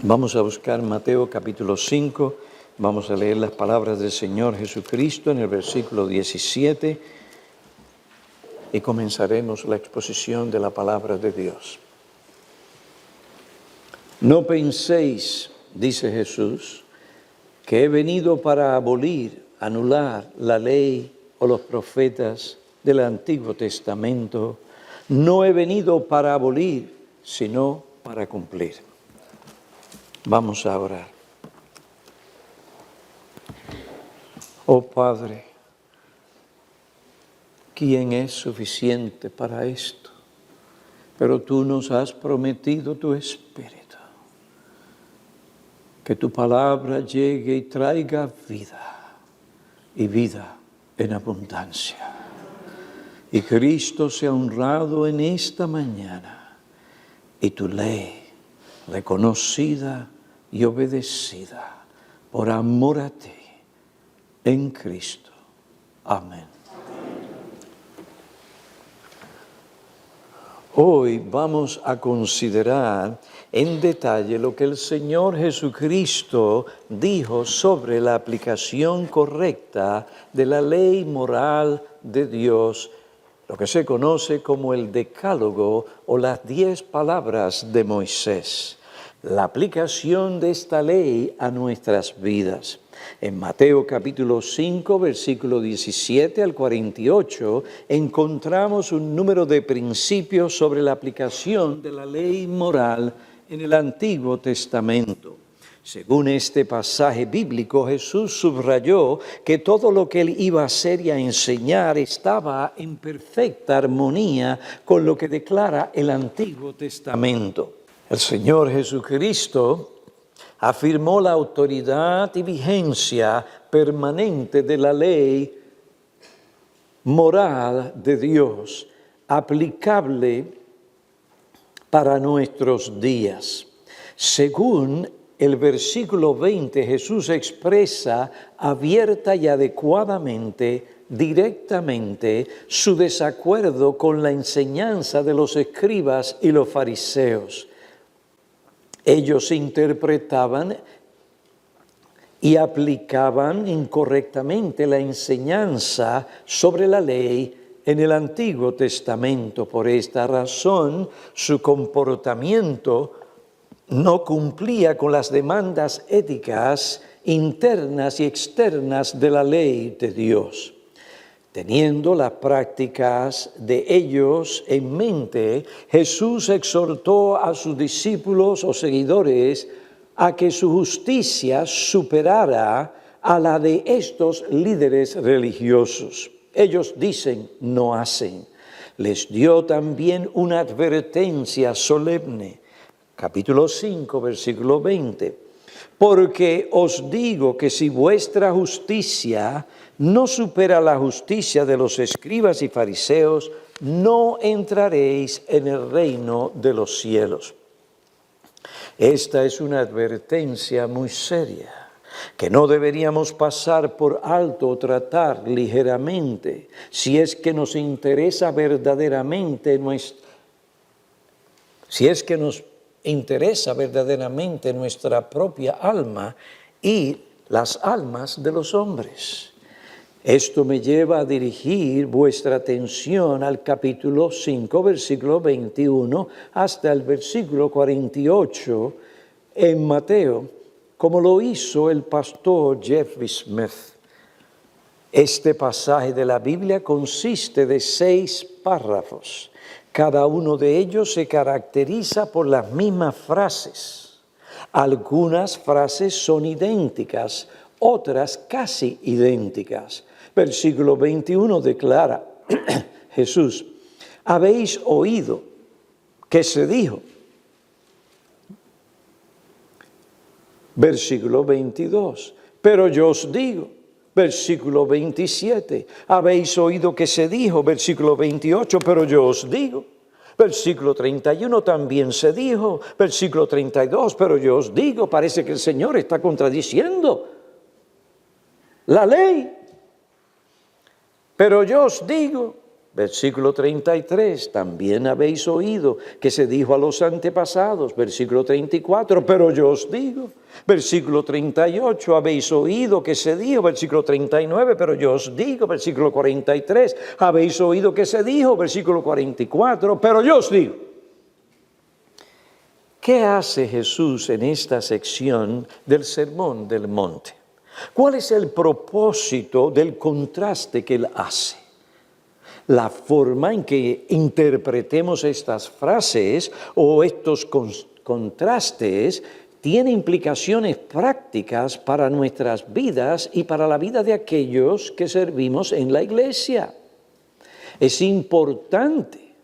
Vamos a buscar Mateo capítulo 5, vamos a leer las palabras del Señor Jesucristo en el versículo 17 y comenzaremos la exposición de la palabra de Dios. No penséis, dice Jesús, que he venido para abolir, anular la ley o los profetas del Antiguo Testamento. No he venido para abolir, sino para cumplir. Vamos a orar. Oh Padre, ¿quién es suficiente para esto? Pero tú nos has prometido tu Espíritu, que tu palabra llegue y traiga vida, y vida en abundancia. Y Cristo sea honrado en esta mañana, y tu ley reconocida y obedecida por amor a ti, en Cristo. Amén. Hoy vamos a considerar en detalle lo que el Señor Jesucristo dijo sobre la aplicación correcta de la ley moral de Dios, lo que se conoce como el Decálogo o las 10 palabras de Moisés. La aplicación de esta ley a nuestras vidas. En Mateo capítulo 5, versículo 17 al 48, encontramos un número de principios sobre la aplicación de la ley moral en el Antiguo Testamento. Según este pasaje bíblico, Jesús subrayó que todo lo que él iba a hacer y a enseñar estaba en perfecta armonía con lo que declara el Antiguo Testamento. El Señor Jesucristo afirmó la autoridad y vigencia permanente de la ley moral de Dios, aplicable para nuestros días. Según el versículo 20, Jesús expresa abierta y adecuadamente, directamente, su desacuerdo con la enseñanza de los escribas y los fariseos. Ellos interpretaban y aplicaban incorrectamente la enseñanza sobre la ley en el Antiguo Testamento. Por esta razón, su comportamiento no cumplía con las demandas éticas internas y externas de la ley de Dios. Teniendo las prácticas de ellos en mente, Jesús exhortó a sus discípulos o seguidores a que su justicia superara a la de estos líderes religiosos. Ellos dicen, no hacen. Les dio también una advertencia solemne. Capítulo 5, versículo 20. Porque os digo que si vuestra justicia no supera la justicia de los escribas y fariseos, no entraréis en el reino de los cielos. Esta es una advertencia muy seria, que no deberíamos pasar por alto o tratar ligeramente, si es que nos interesa verdaderamente nuestra propia alma y las almas de los hombres. Esto me lleva a dirigir vuestra atención al capítulo 5, versículo 21, hasta el versículo 48 en Mateo, como lo hizo el pastor Jeffrey Smith. Este pasaje de la Biblia consiste de 6 párrafos. Cada uno de ellos se caracteriza por las mismas frases. Algunas frases son idénticas, otras casi idénticas. Versículo 21 declara, Jesús, habéis oído que se dijo. Versículo 22, pero yo os digo. Versículo 27, habéis oído que se dijo. Versículo 28, pero yo os digo. Versículo 31 también se dijo. Versículo 32, pero yo os digo. Parece que el Señor está contradiciendo la ley. Pero yo os digo, Versículo 33, también habéis oído que se dijo a los antepasados. Versículo 34, pero yo os digo. Versículo 38, habéis oído que se dijo. Versículo 39, pero yo os digo. Versículo 43, habéis oído que se dijo. Versículo 44, pero yo os digo. ¿Qué hace Jesús en esta sección del Sermón del Monte? ¿Cuál es el propósito del contraste que él hace? La forma en que interpretemos estas frases o estos contrastes tiene implicaciones prácticas para nuestras vidas y para la vida de aquellos que servimos en la iglesia. Es importante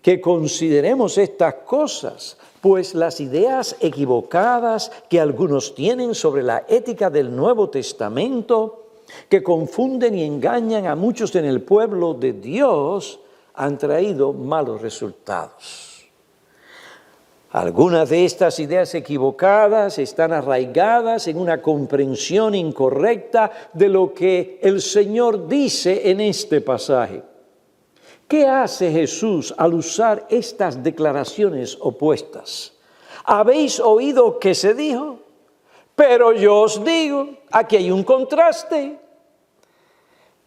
que consideremos estas cosas, pues las ideas equivocadas que algunos tienen sobre la ética del Nuevo Testamento, que confunden y engañan a muchos en el pueblo de Dios, han traído malos resultados. Algunas de estas ideas equivocadas están arraigadas en una comprensión incorrecta de lo que el Señor dice en este pasaje. ¿Qué hace Jesús al usar estas declaraciones opuestas? ¿Habéis oído que se dijo? Pero yo os digo, aquí hay un contraste.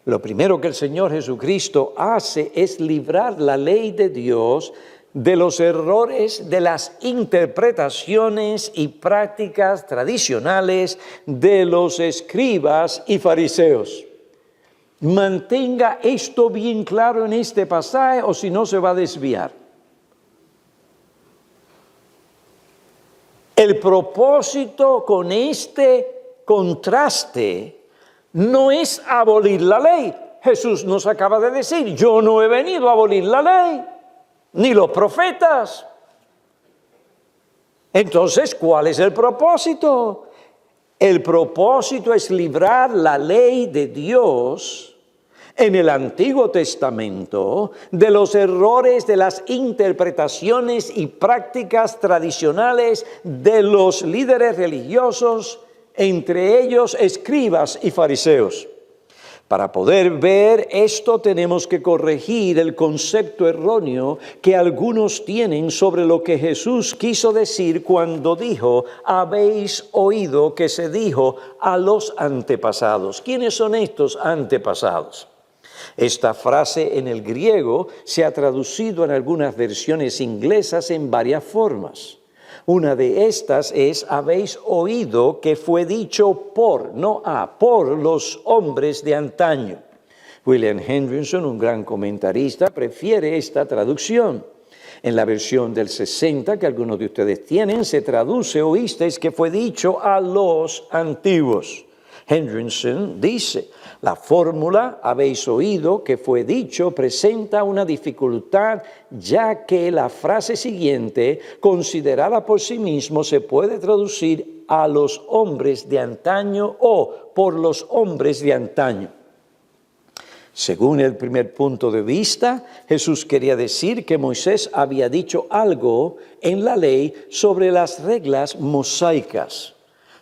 Lo primero que el Señor Jesucristo hace es librar la ley de Dios de los errores de las interpretaciones y prácticas tradicionales de los escribas y fariseos. Mantenga esto bien claro en este pasaje o si no se va a desviar. El propósito con este contraste no es abolir la ley. Jesús nos acaba de decir, yo no he venido a abolir la ley, ni los profetas. Entonces, ¿cuál es el propósito? El propósito es librar la ley de Dios en el Antiguo Testamento de los errores de las interpretaciones y prácticas tradicionales de los líderes religiosos, entre ellos escribas y fariseos. Para poder ver esto tenemos que corregir el concepto erróneo que algunos tienen sobre lo que Jesús quiso decir cuando dijo, habéis oído que se dijo a los antepasados. ¿Quiénes son estos antepasados? Esta frase en el griego se ha traducido en algunas versiones inglesas en varias formas. Una de estas es, habéis oído que fue dicho por, no a, por los hombres de antaño. William Hendriksen, un gran comentarista, prefiere esta traducción. En la versión del 60 que algunos de ustedes tienen, se traduce, oísteis que fue dicho a los antiguos. Hendriksen dice, la fórmula habéis oído que fue dicho presenta una dificultad ya que la frase siguiente, considerada por sí mismo, se puede traducir a los hombres de antaño o por los hombres de antaño. Según el primer punto de vista, Jesús quería decir que Moisés había dicho algo en la ley sobre las reglas mosaicas.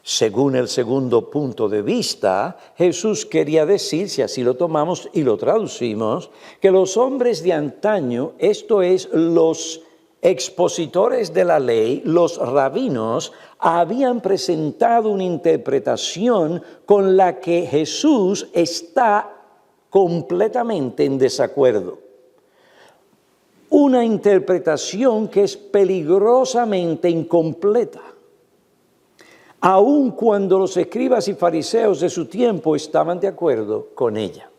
Según el segundo punto de vista, Jesús quería decir, si así lo tomamos y lo traducimos, que los hombres de antaño, esto es, los expositores de la ley, los rabinos, habían presentado una interpretación con la que Jesús está completamente en desacuerdo. Una interpretación que es peligrosamente incompleta. Aun cuando los escribas y fariseos de su tiempo estaban de acuerdo con ella.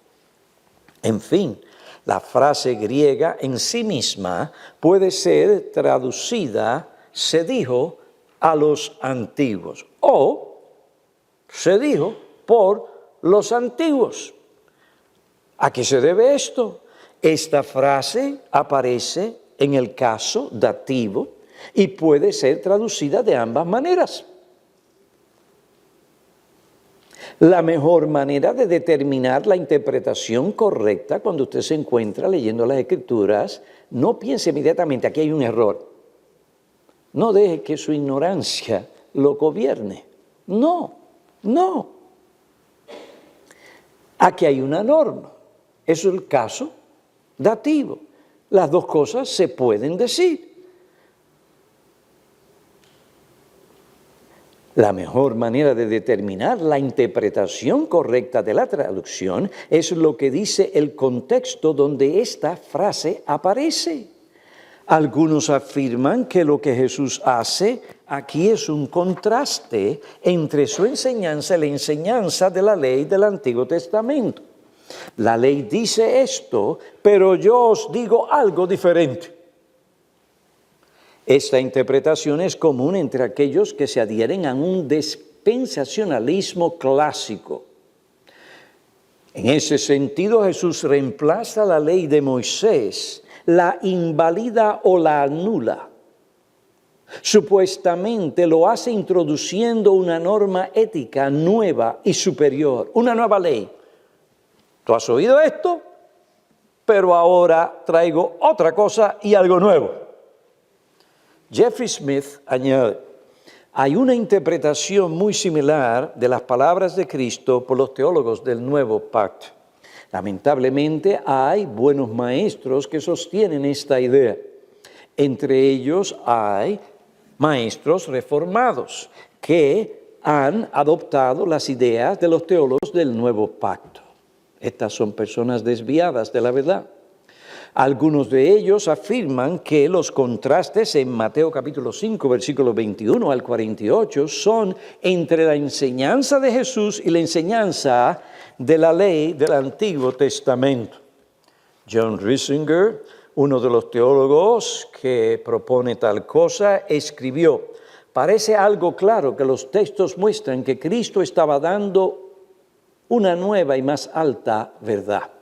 En fin, la frase griega en sí misma puede ser traducida, se dijo a los antiguos, o se dijo por los antiguos. ¿A qué se debe esto? Esta frase aparece en el caso dativo y puede ser traducida de ambas maneras. La mejor manera de determinar la interpretación correcta cuando usted se encuentra leyendo las Escrituras, no piense inmediatamente, aquí hay un error. No deje que su ignorancia lo gobierne. No. Aquí hay una norma. Eso es el caso dativo. Las dos cosas se pueden decir. La mejor manera de determinar la interpretación correcta de la traducción es lo que dice el contexto donde esta frase aparece. Algunos afirman que lo que Jesús hace aquí es un contraste entre su enseñanza y la enseñanza de la ley del Antiguo Testamento. La ley dice esto, pero yo os digo algo diferente. Esta interpretación es común entre aquellos que se adhieren a un dispensacionalismo clásico. En ese sentido, Jesús reemplaza la ley de Moisés, la invalida o la anula. Supuestamente lo hace introduciendo una norma ética nueva y superior, una nueva ley. Tú has oído esto, pero ahora traigo otra cosa y algo nuevo. Jeffrey Smith añade, hay una interpretación muy similar de las palabras de Cristo por los teólogos del Nuevo Pacto. Lamentablemente hay buenos maestros que sostienen esta idea. Entre ellos hay maestros reformados que han adoptado las ideas de los teólogos del Nuevo Pacto. Estas son personas desviadas de la verdad. Algunos de ellos afirman que los contrastes en Mateo capítulo 5, versículo 21 al 48 son entre la enseñanza de Jesús y la enseñanza de la ley del Antiguo Testamento. John Riesinger, uno de los teólogos que propone tal cosa, escribió, parece algo claro que los textos muestran que Cristo estaba dando una nueva y más alta verdad.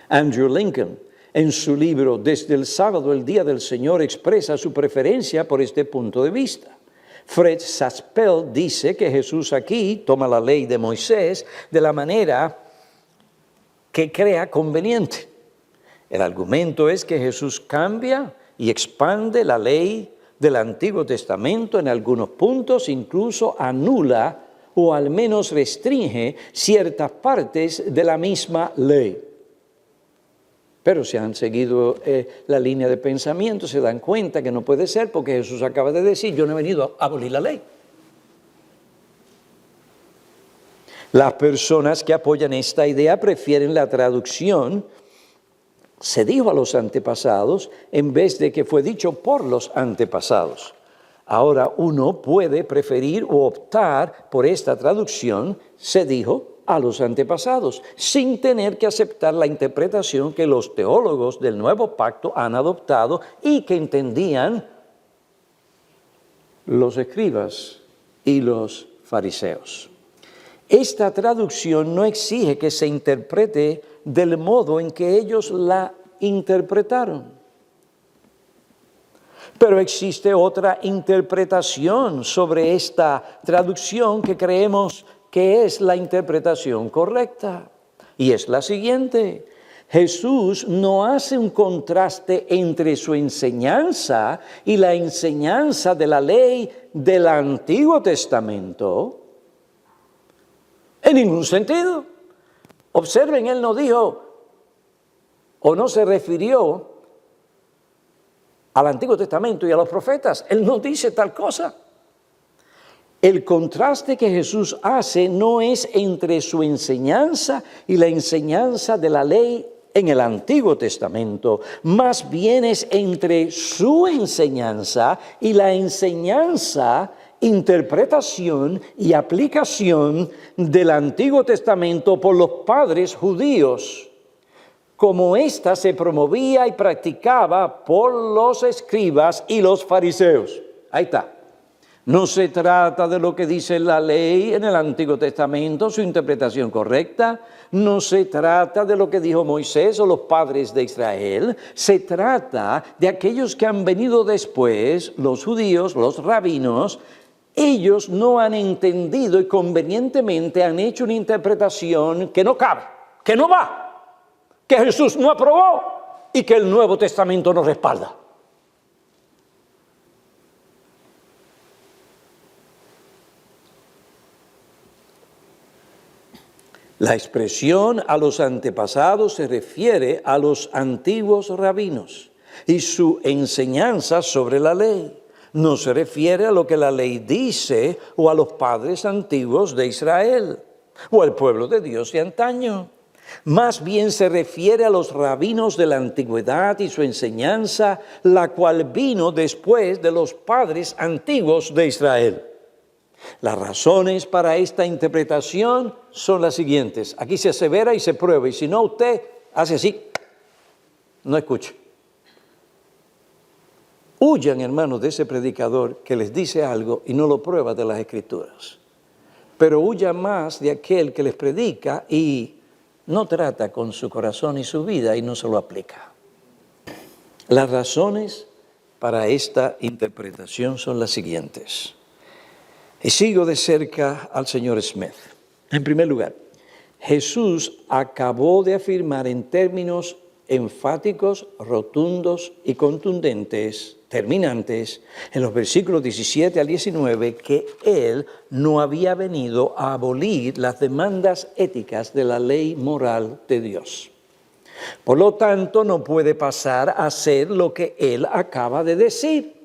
Andrew Lincoln, en su libro Desde el sábado, el día del Señor, expresa su preferencia por este punto de vista. Fred Saspel dice que Jesús aquí toma la ley de Moisés de la manera que crea conveniente. El argumento es que Jesús cambia y expande la ley del Antiguo Testamento en algunos puntos, incluso anula o al menos restringe ciertas partes de la misma ley. Pero si han seguido la línea de pensamiento, se dan cuenta que no puede ser porque Jesús acaba de decir, yo no he venido a abolir la ley. Las personas que apoyan esta idea prefieren la traducción, se dijo a los antepasados, en vez de que fue dicho por los antepasados. Ahora uno puede preferir o optar por esta traducción, se dijo, a los antepasados, sin tener que aceptar la interpretación que los teólogos del Nuevo Pacto han adoptado y que entendían los escribas y los fariseos. Esta traducción no exige que se interprete del modo en que ellos la interpretaron. Pero existe otra interpretación sobre esta traducción que creemos que es la interpretación correcta. Y es la siguiente. Jesús no hace un contraste entre su enseñanza y la enseñanza de la ley del Antiguo Testamento en ningún sentido. Observen, él no dijo o no se refirió al Antiguo Testamento y a los profetas. Él no dice tal cosa. El contraste que Jesús hace no es entre su enseñanza y la enseñanza de la ley en el Antiguo Testamento, más bien es entre su enseñanza y la enseñanza, interpretación y aplicación del Antiguo Testamento por los padres judíos, como ésta se promovía y practicaba por los escribas y los fariseos. Ahí está. No se trata de lo que dice la ley en el Antiguo Testamento, su interpretación correcta. No se trata de lo que dijo Moisés o los padres de Israel. Se trata de aquellos que han venido después, los judíos, los rabinos. Ellos no han entendido y convenientemente han hecho una interpretación que no cabe, que no va, que Jesús no aprobó y que el Nuevo Testamento no respalda. La expresión a los antepasados se refiere a los antiguos rabinos y su enseñanza sobre la ley. No se refiere a lo que la ley dice o a los padres antiguos de Israel o al pueblo de Dios de antaño. Más bien se refiere a los rabinos de la antigüedad y su enseñanza, la cual vino después de los padres antiguos de Israel. Las razones para esta interpretación son las siguientes. Aquí se asevera y se prueba, y si no, usted hace así, no escuche. Huyan, hermanos, de ese predicador que les dice algo y no lo prueba de las Escrituras. Pero huyan más de aquel que les predica y no trata con su corazón y su vida y no se lo aplica. Las razones para esta interpretación son las siguientes. Y sigo de cerca al señor Smith. En primer lugar, Jesús acabó de afirmar en términos enfáticos, rotundos y contundentes, terminantes, en los versículos 17 al 19, que Él no había venido a abolir las demandas éticas de la ley moral de Dios. Por lo tanto, no puede pasar a hacer lo que Él acaba de decir.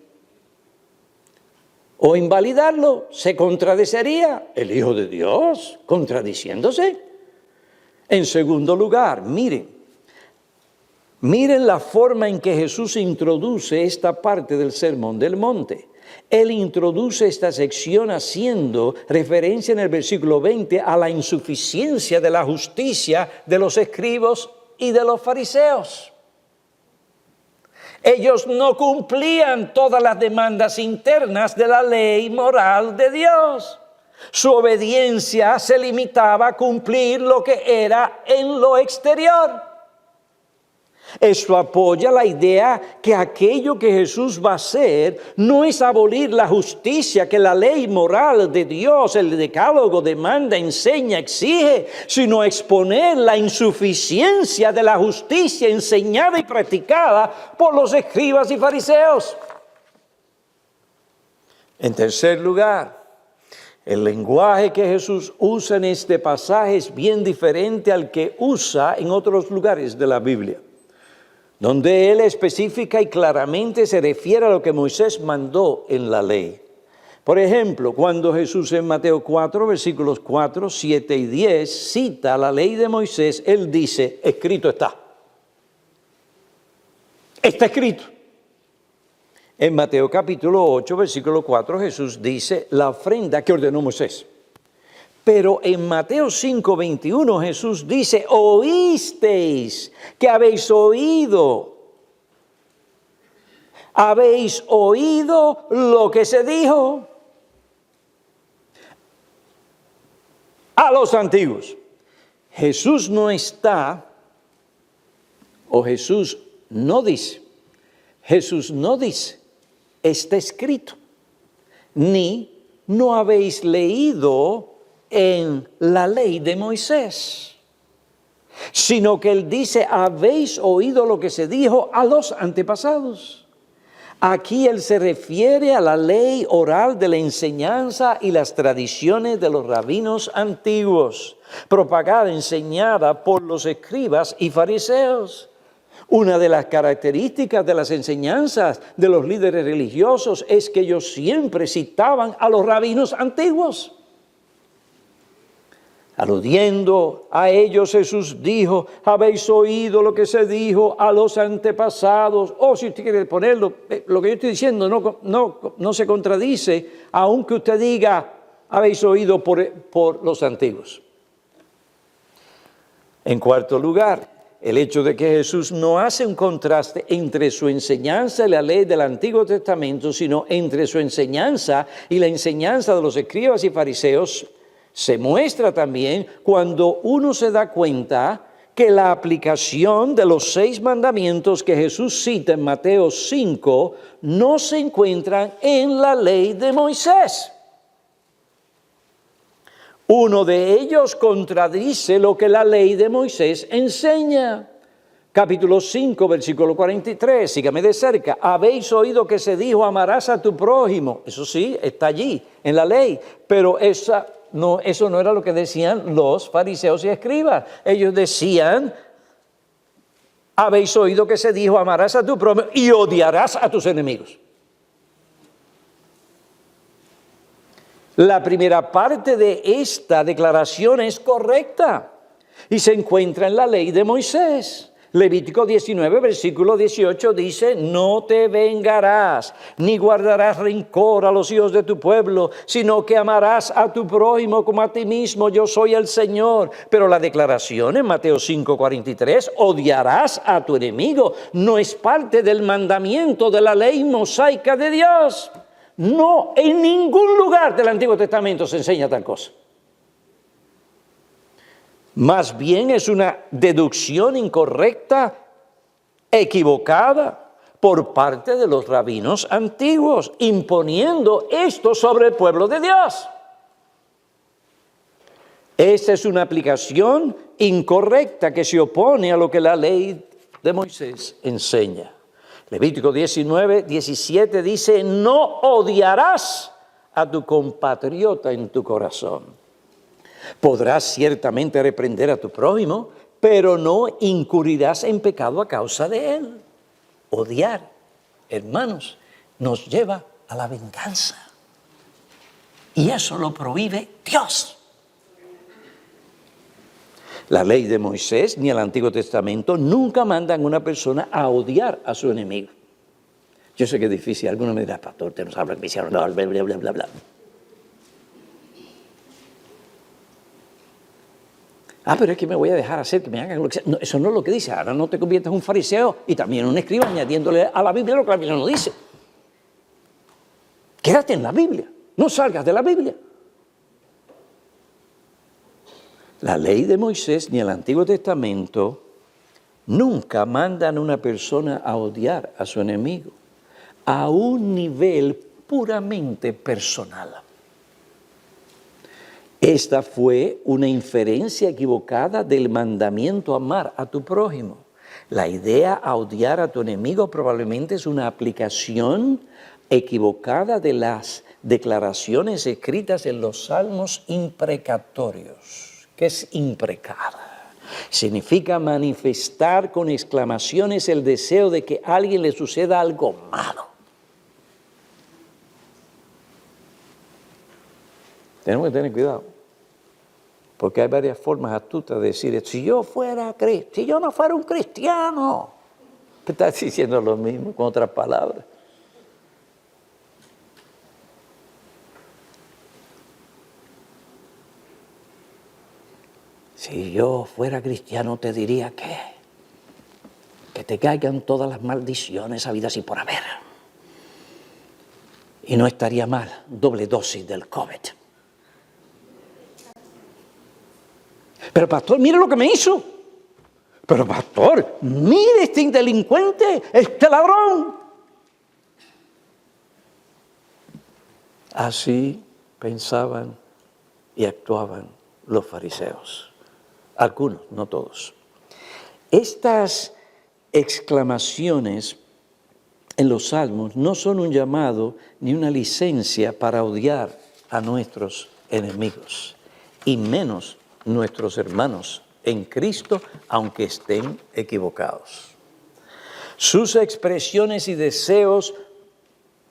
O invalidarlo, se contradeciría el Hijo de Dios, contradiciéndose. En segundo lugar, miren la forma en que Jesús introduce esta parte del Sermón del Monte. Él introduce esta sección haciendo referencia en el versículo 20 a la insuficiencia de la justicia de los escribas y de los fariseos. Ellos no cumplían todas las demandas internas de la ley moral de Dios. Su obediencia se limitaba a cumplir lo que era en lo exterior. Esto apoya la idea que aquello que Jesús va a hacer no es abolir la justicia que la ley moral de Dios, el decálogo, demanda, enseña, exige, sino exponer la insuficiencia de la justicia enseñada y practicada por los escribas y fariseos. En tercer lugar, el lenguaje que Jesús usa en este pasaje es bien diferente al que usa en otros lugares de la Biblia, donde Él específica y claramente se refiere a lo que Moisés mandó en la ley. Por ejemplo, cuando Jesús en Mateo 4, versículos 4, 7 y 10 cita la ley de Moisés, Él dice, escrito está. Está escrito. En Mateo capítulo 8, versículo 4, Jesús dice la ofrenda que ordenó Moisés. Pero en Mateo 5, 21 Jesús dice, oísteis que habéis oído. Habéis oído lo que se dijo a los antiguos. Jesús no está, o Jesús no dice, está escrito, ni no habéis leído en la ley de Moisés, sino que Él dice, habéis oído lo que se dijo a los antepasados. Aquí Él se refiere a la ley oral de la enseñanza y las tradiciones de los rabinos antiguos, propagada, enseñada por los escribas y fariseos. Una de las características de las enseñanzas de los líderes religiosos es que ellos siempre citaban a los rabinos antiguos. Aludiendo a ellos, Jesús dijo, habéis oído lo que se dijo a los antepasados. O si usted quiere ponerlo, lo que yo estoy diciendo no se contradice, aunque usted diga, habéis oído por los antiguos. En cuarto lugar, el hecho de que Jesús no hace un contraste entre su enseñanza y la ley del Antiguo Testamento, sino entre su enseñanza y la enseñanza de los escribas y fariseos, se muestra también cuando uno se da cuenta que la aplicación de los 6 mandamientos que Jesús cita en Mateo 5 no se encuentran en la ley de Moisés. Uno de ellos contradice lo que la ley de Moisés enseña. Capítulo 5, versículo 43, sígame de cerca. Habéis oído que se dijo, amarás a tu prójimo. Eso sí, está allí, en la ley. Pero No, eso no era lo que decían los fariseos y escribas. Ellos decían, habéis oído que se dijo, amarás a tu prójimo y odiarás a tus enemigos. La primera parte de esta declaración es correcta y se encuentra en la ley de Moisés. Levítico 19, versículo 18 dice, no te vengarás, ni guardarás rencor a los hijos de tu pueblo, sino que amarás a tu prójimo como a ti mismo, yo soy el Señor. Pero la declaración en Mateo 5, 43, odiarás a tu enemigo, no es parte del mandamiento de la ley mosaica de Dios. No, en ningún lugar del Antiguo Testamento se enseña tal cosa. Más bien es una deducción incorrecta, equivocada por parte de los rabinos antiguos, imponiendo esto sobre el pueblo de Dios. Esta es una aplicación incorrecta que se opone a lo que la ley de Moisés enseña. Levítico 19, 17 dice, no odiarás a tu compatriota en tu corazón. Podrás ciertamente reprender a tu prójimo, pero no incurrirás en pecado a causa de él. Odiar, hermanos, nos lleva a la venganza. Y eso lo prohíbe Dios. La ley de Moisés ni el Antiguo Testamento nunca mandan a una persona a odiar a su enemigo. Yo sé que es difícil. Algunos me dirán, pastor, usted nos habla que me hicieron, bla, bla, bla, bla, bla. Pero es que me voy a dejar hacer, que me hagan lo que sea. No, eso no es lo que dice. Ahora no te conviertas en un fariseo y también un escriba añadiéndole a la Biblia lo que la Biblia no dice. Quédate en la Biblia. No salgas de la Biblia. La ley de Moisés ni el Antiguo Testamento nunca mandan a una persona a odiar a su enemigo a un nivel puramente personal. Esta fue una inferencia equivocada del mandamiento amar a tu prójimo. La idea a odiar a tu enemigo probablemente es una aplicación equivocada de las declaraciones escritas en los salmos imprecatorios. ¿Qué es imprecar? Significa manifestar con exclamaciones el deseo de que a alguien le suceda algo malo. Tenemos que tener cuidado, porque hay varias formas astutas de decir, si yo no fuera un cristiano, ¿qué estás diciendo lo mismo con otras palabras? Si yo fuera cristiano te diría que te caigan todas las maldiciones habidas y por haber. Y no estaría mal, doble dosis del COVID. Pero pastor, mire lo que me hizo. Pero pastor, mire este delincuente, este ladrón. Así pensaban y actuaban los fariseos. Algunos, no todos. Estas exclamaciones en los salmos no son un llamado ni una licencia para odiar a nuestros enemigos, y menos nuestros hermanos en Cristo, aunque estén equivocados. Sus expresiones y deseos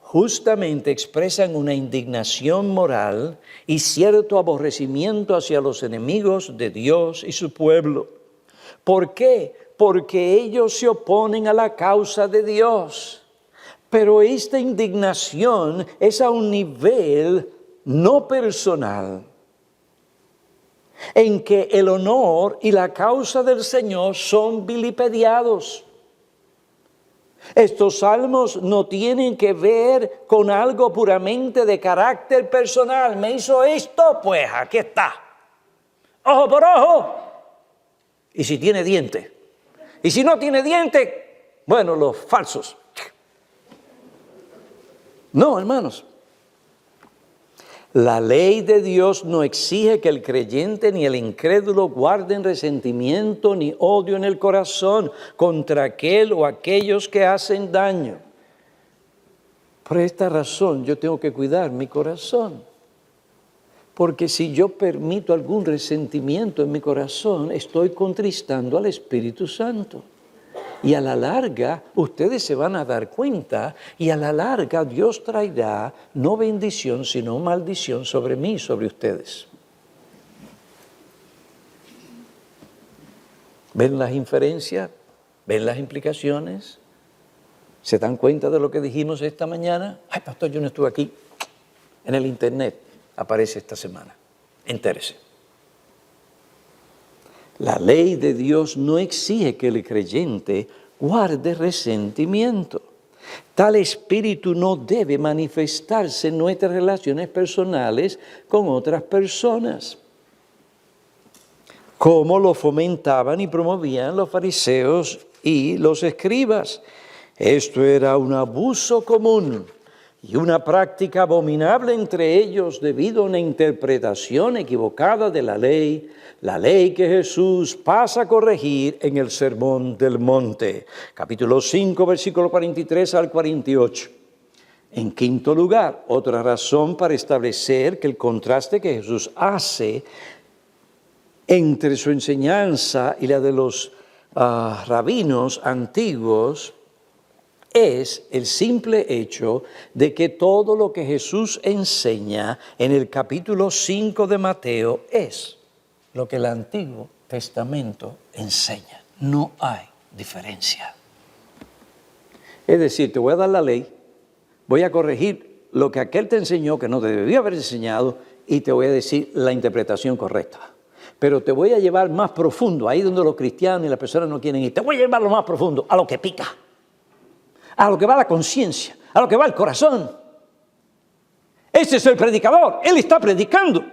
justamente expresan una indignación moral y cierto aborrecimiento hacia los enemigos de Dios y su pueblo. ¿Por qué? Porque ellos se oponen a la causa de Dios. Pero esta indignación es a un nivel no personal, en que el honor y la causa del Señor son vilipendiados. Estos salmos no tienen que ver con algo puramente de carácter personal. Me hizo esto, pues aquí está. Ojo por ojo. Y si tiene diente. Y si no tiene diente, bueno, los falsos. No, hermanos. La ley de Dios no exige que el creyente ni el incrédulo guarden resentimiento ni odio en el corazón contra aquel o aquellos que hacen daño. Por esta razón yo tengo que cuidar mi corazón. Porque si yo permito algún resentimiento en mi corazón, estoy contristando al Espíritu Santo. Y a la larga, ustedes se van a dar cuenta, y a la larga Dios traerá no bendición, sino maldición sobre mí y sobre ustedes. ¿Ven las inferencias? ¿Ven las implicaciones? ¿Se dan cuenta de lo que dijimos esta mañana? Ay, pastor, yo no estuve aquí. En el internet aparece esta semana. Entérese. La ley de Dios no exige que el creyente guarde resentimiento. Tal espíritu no debe manifestarse en nuestras relaciones personales con otras personas, como lo fomentaban y promovían los fariseos y los escribas. Esto era un abuso común y una práctica abominable entre ellos debido a una interpretación equivocada de la ley que Jesús pasa a corregir en el Sermón del Monte, capítulo 5, versículo 43 al 48. En quinto lugar, otra razón para establecer que el contraste que Jesús hace entre su enseñanza y la de los rabinos antiguos es el simple hecho de que todo lo que Jesús enseña en el capítulo 5 de Mateo es lo que el Antiguo Testamento enseña. No hay diferencia. Es decir, te voy a dar la ley, voy a corregir lo que aquel te enseñó que no te debía haber enseñado y te voy a decir la interpretación correcta. Pero te voy a llevar más profundo, ahí donde los cristianos y las personas no quieren ir. Te voy a llevar lo más profundo, a lo que pica, a lo que va a la conciencia, a lo que va al corazón. Ese es el predicador, él está predicando.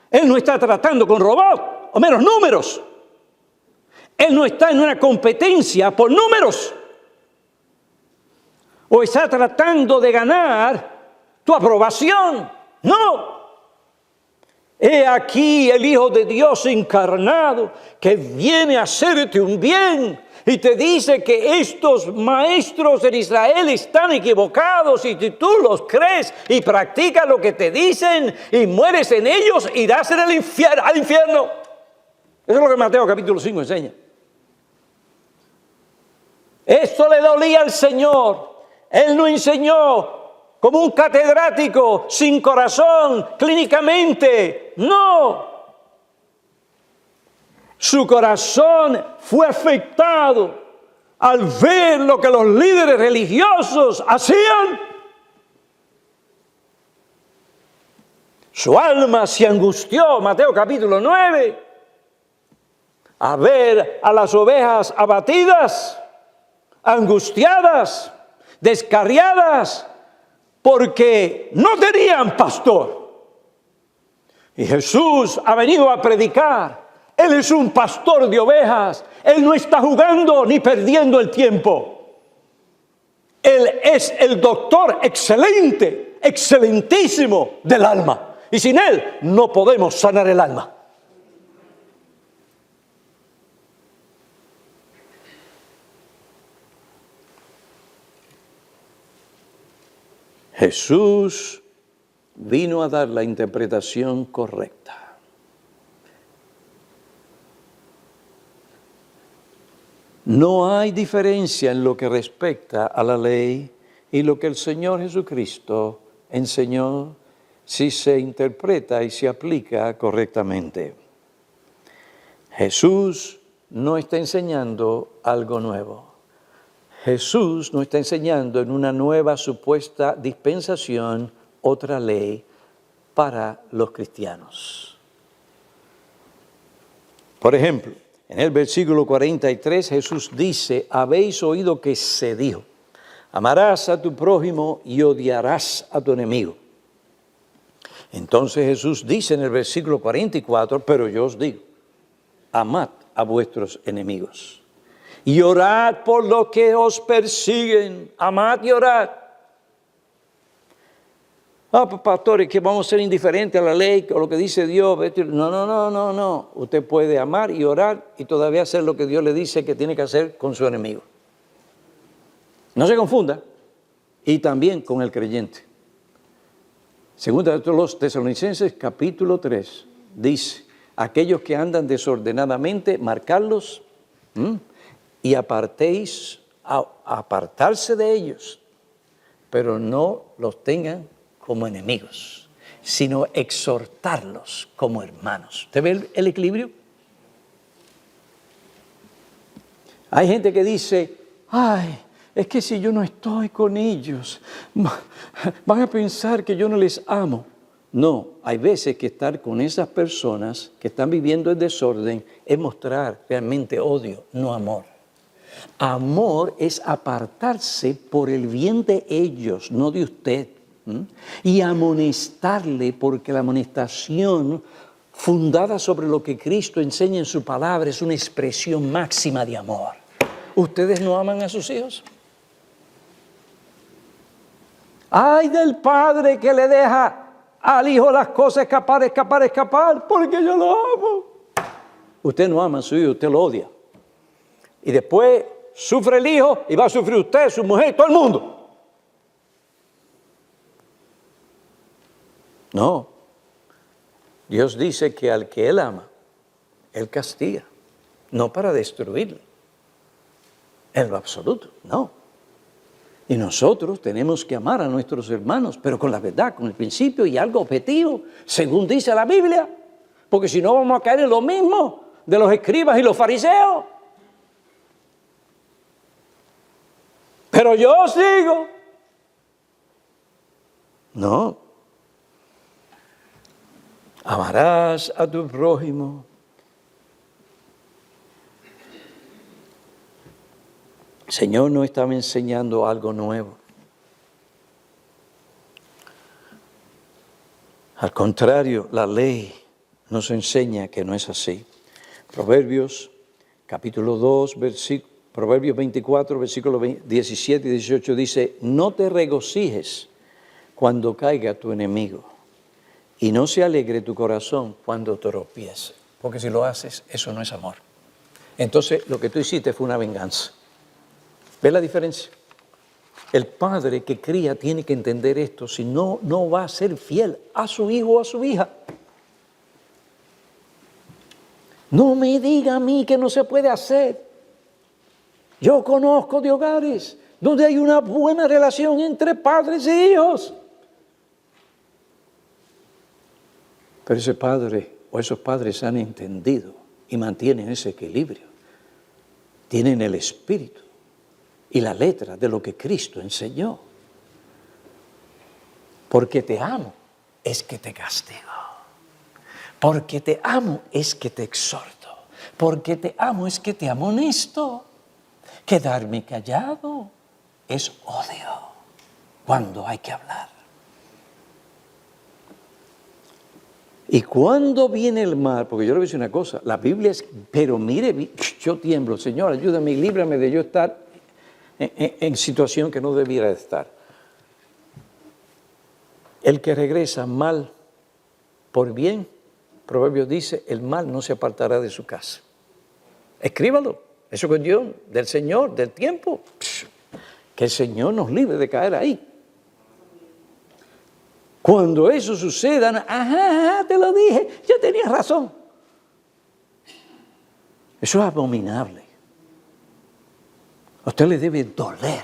Él no está tratando con robots o menos números. Él no está en una competencia por números. O está tratando de ganar tu aprobación. No. He aquí el Hijo de Dios encarnado que viene a hacerte un bien y te dice que estos maestros en Israel están equivocados y si tú los crees y practicas lo que te dicen y mueres en ellos, irás en el al infierno. Eso es lo que Mateo capítulo 5 enseña. Esto le dolía al Señor. Él no enseñó como un catedrático sin corazón, clínicamente. No. Su corazón fue afectado al ver lo que los líderes religiosos hacían. Su alma se angustió, Mateo capítulo 9, a ver a las ovejas abatidas, angustiadas, descarriadas, porque no tenían pastor. Y Jesús ha venido a predicar. Él es un pastor de ovejas. Él no está jugando ni perdiendo el tiempo. Él es el doctor excelente, excelentísimo del alma. Y sin Él no podemos sanar el alma. Jesús vino a dar la interpretación correcta. No hay diferencia en lo que respecta a la ley y lo que el Señor Jesucristo enseñó si se interpreta y se aplica correctamente. Jesús no está enseñando algo nuevo. Jesús no está enseñando en una nueva supuesta dispensación otra ley para los cristianos. Por ejemplo, en el versículo 43 Jesús dice, habéis oído que se dijo, amarás a tu prójimo y odiarás a tu enemigo. Entonces Jesús dice en el versículo 44, pero yo os digo, amad a vuestros enemigos. Y orad por los que os persiguen. Amad y orad. Pastores, que vamos a ser indiferentes a la ley o lo que dice Dios. No. Usted puede amar y orar y todavía hacer lo que Dios le dice que tiene que hacer con su enemigo. No se confunda. Y también con el creyente. Segunda de los Tesalonicenses, capítulo 3, dice, aquellos que andan desordenadamente, marcarlos y apartarse de ellos, pero no los tengan como enemigos, sino exhortarlos como hermanos. ¿Usted ve el equilibrio? Hay gente que dice, ay, es que si yo no estoy con ellos, van a pensar que yo no les amo. No, hay veces que estar con esas personas que están viviendo el desorden es mostrar realmente odio, no amor. Amor es apartarse por el bien de ellos, no de usted. Y amonestarle, porque la amonestación fundada sobre lo que Cristo enseña en su palabra es una expresión máxima de amor. ¿Ustedes no aman a sus hijos? ¡Ay del padre que le deja al hijo las cosas escapar, porque yo lo amo! Usted no ama a su hijo, usted lo odia. Y después sufre el hijo y va a sufrir usted, su mujer, todo el mundo. No. Dios dice que al que Él ama, Él castiga. No para destruirle. En lo absoluto, no. Y nosotros tenemos que amar a nuestros hermanos, pero con la verdad, con el principio y algo objetivo, según dice la Biblia. Porque si no vamos a caer en lo mismo de los escribas y los fariseos. Pero yo sigo. No. Amarás a tu prójimo. El Señor nos estaba enseñando algo nuevo. Al contrario, la ley nos enseña que no es así. Proverbios, capítulo 2, Proverbios 24, versículos 17 y 18 dice, no te regocijes cuando caiga tu enemigo y no se alegre tu corazón cuando tropiece. Porque si lo haces, eso no es amor. Entonces, lo que tú hiciste fue una venganza. ¿Ves la diferencia? El padre que cría tiene que entender esto, si no, no va a ser fiel a su hijo o a su hija. No me diga a mí que no se puede hacer. Yo conozco de hogares donde hay una buena relación entre padres y hijos. Pero ese padre o esos padres han entendido y mantienen ese equilibrio. Tienen el espíritu y la letra de lo que Cristo enseñó. Porque te amo es que te castigo. Porque te amo es que te exhorto. Porque te amo es que te amonesto. Quedarme callado es odio cuando hay que hablar. Y cuando viene el mal, porque yo le voy a decir una cosa, la Biblia es, pero mire, yo tiemblo, Señor, ayúdame y líbrame de yo estar en situación que no debiera estar. El que regresa mal por bien, Proverbios dice, el mal no se apartará de su casa. Escríbalo, eso es cuestión del Señor, del tiempo. Que el Señor nos libre de caer ahí. Cuando eso suceda, ajá, te lo dije, yo tenía razón. Eso es abominable. A usted le debe doler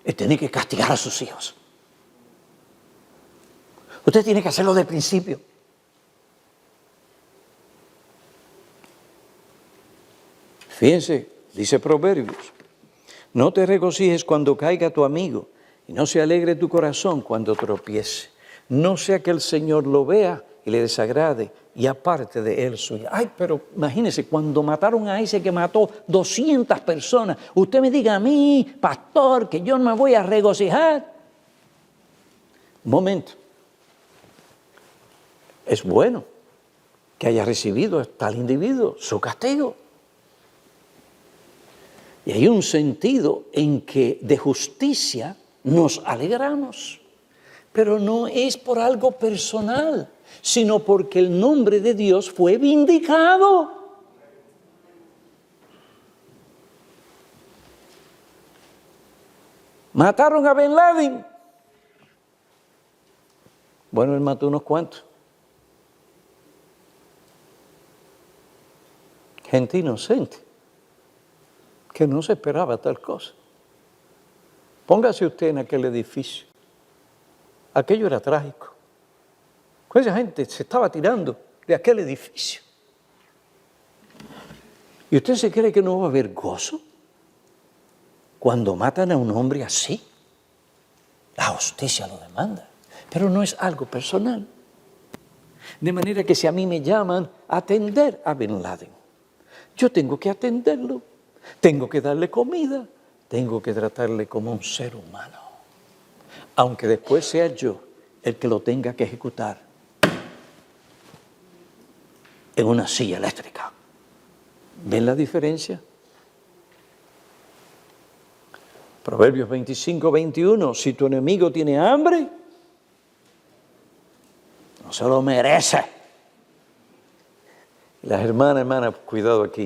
el tener que castigar a sus hijos. Usted tiene que hacerlo de principio. Fíjense, dice Proverbios, no te regocijes cuando caiga tu amigo y no se alegre tu corazón cuando tropiece. No sea que el Señor lo vea y le desagrade y aparte de él suya. Ay, pero imagínense, cuando mataron a ese que mató 200 personas, usted me diga a mí, pastor, que yo no me voy a regocijar. Un momento. Es bueno que haya recibido tal individuo su castigo. Y hay un sentido en que de justicia nos alegramos. Pero no es por algo personal, sino porque el nombre de Dios fue vindicado. Mataron a Ben Laden. Bueno, él mató unos cuantos. Gente inocente, que no se esperaba tal cosa. Póngase usted en aquel edificio. Aquello era trágico. Esa gente se estaba tirando de aquel edificio. ¿Y usted se cree que no va a haber gozo cuando matan a un hombre así? La justicia lo demanda, pero no es algo personal. De manera que si a mí me llaman a atender a Bin Laden, yo tengo que atenderlo, tengo que darle comida, tengo que tratarle como un ser humano, aunque después sea yo el que lo tenga que ejecutar en una silla eléctrica. ¿Ven la diferencia? Proverbios 25, 21. Si tu enemigo tiene hambre, no se lo merece. Las hermanas, cuidado aquí.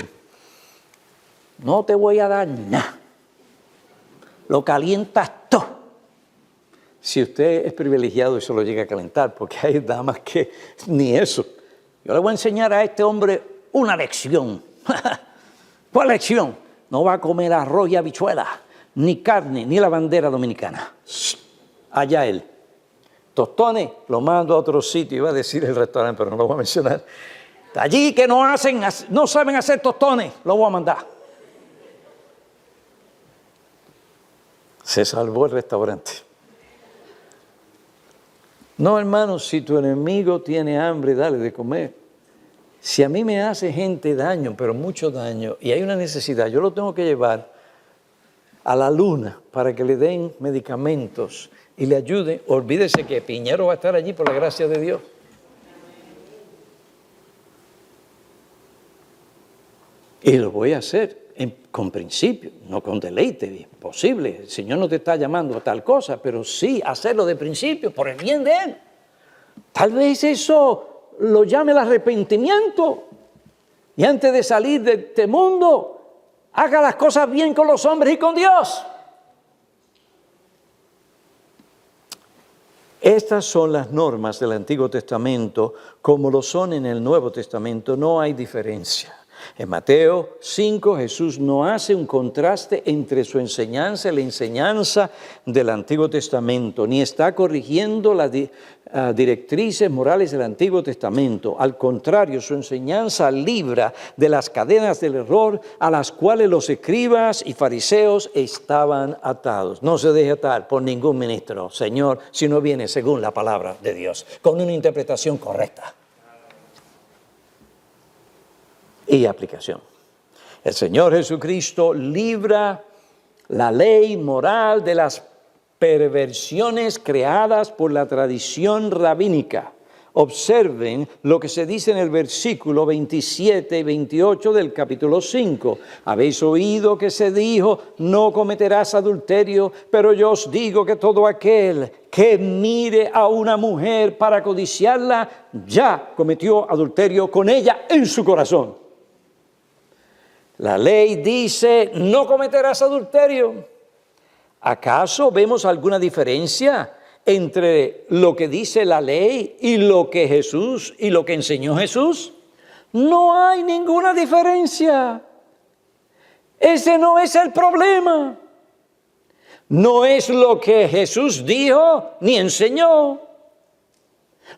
No te voy a dar nada. Lo calientas todo. Si usted es privilegiado, eso lo llega a calentar, porque hay damas que ni eso. Yo le voy a enseñar a este hombre una lección. ¿Cuál lección? No va a comer arroz y habichuelas, ni carne, ni la bandera dominicana. Allá él. Tostones, lo mando a otro sitio, iba a decir el restaurante, pero no lo voy a mencionar. Allí que no saben hacer tostones, lo voy a mandar. Se salvó el restaurante. No, hermano, si tu enemigo tiene hambre, dale de comer. Si a mí me hace gente daño, pero mucho daño, y hay una necesidad, yo lo tengo que llevar a la luna para que le den medicamentos y le ayude. Olvídese que Piñero va a estar allí por la gracia de Dios. Y lo voy a hacer con principio, no con deleite, posible. El Señor no te está llamando a tal cosa, pero sí hacerlo de principio, por el bien de Él. Tal vez eso lo llame el arrepentimiento. Y antes de salir de este mundo, haga las cosas bien con los hombres y con Dios. Estas son las normas del Antiguo Testamento, como lo son en el Nuevo Testamento. No hay diferencia. En Mateo 5, Jesús no hace un contraste entre su enseñanza y la enseñanza del Antiguo Testamento, ni está corrigiendo las directrices morales del Antiguo Testamento. Al contrario, su enseñanza libra de las cadenas del error a las cuales los escribas y fariseos estaban atados. No se deje atar por ningún ministro, Señor, si no viene según la palabra de Dios, con una interpretación correcta y aplicación. El Señor Jesucristo libra la ley moral de las perversiones creadas por la tradición rabínica. Observen lo que se dice en el versículo 27 y 28 del capítulo 5. Habéis oído que se dijo, no cometerás adulterio, pero yo os digo que todo aquel que mire a una mujer para codiciarla, ya cometió adulterio con ella en su corazón. La ley dice, no cometerás adulterio. ¿Acaso vemos alguna diferencia entre lo que dice la ley y lo que Jesús y lo que enseñó Jesús? No hay ninguna diferencia. Ese no es el problema. No es lo que Jesús dijo ni enseñó.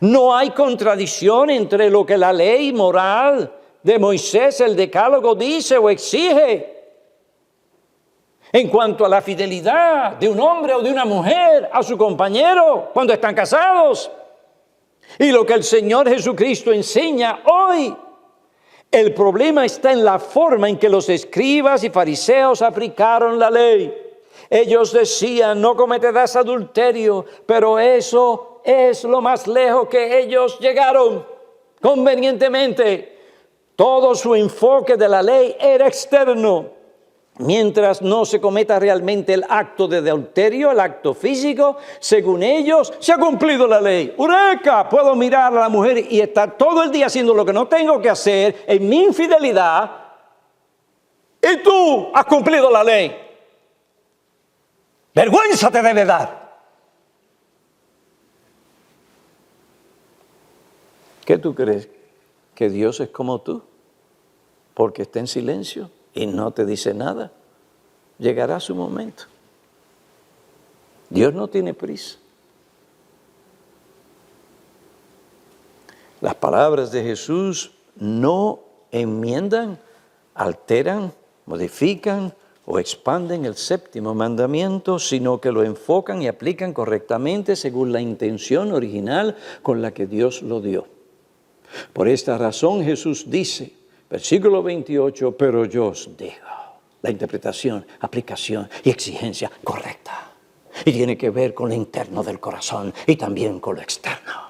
No hay contradicción entre lo que la ley moral de Moisés, el decálogo, dice o exige en cuanto a la fidelidad de un hombre o de una mujer a su compañero cuando están casados, y lo que el Señor Jesucristo enseña hoy. El problema está en la forma en que los escribas y fariseos aplicaron la ley. Ellos decían, no cometerás adulterio, pero eso es lo más lejos que ellos llegaron convenientemente. Todo su enfoque de la ley era externo. Mientras no se cometa realmente el acto de adulterio, el acto físico, según ellos, se ha cumplido la ley. ¡Eureka! Puedo mirar a la mujer y estar todo el día haciendo lo que no tengo que hacer en mi infidelidad. Y tú has cumplido la ley. Vergüenza te debe dar. ¿Qué tú crees? ¿Que Dios es como tú? Porque está en silencio y no te dice nada. Llegará su momento. Dios no tiene prisa. Las palabras de Jesús no enmiendan, alteran, modifican o expanden el séptimo mandamiento, sino que lo enfocan y aplican correctamente según la intención original con la que Dios lo dio. Por esta razón Jesús dice, versículo 28, pero yo os digo, la interpretación, aplicación y exigencia correcta. Y tiene que ver con lo interno del corazón y también con lo externo.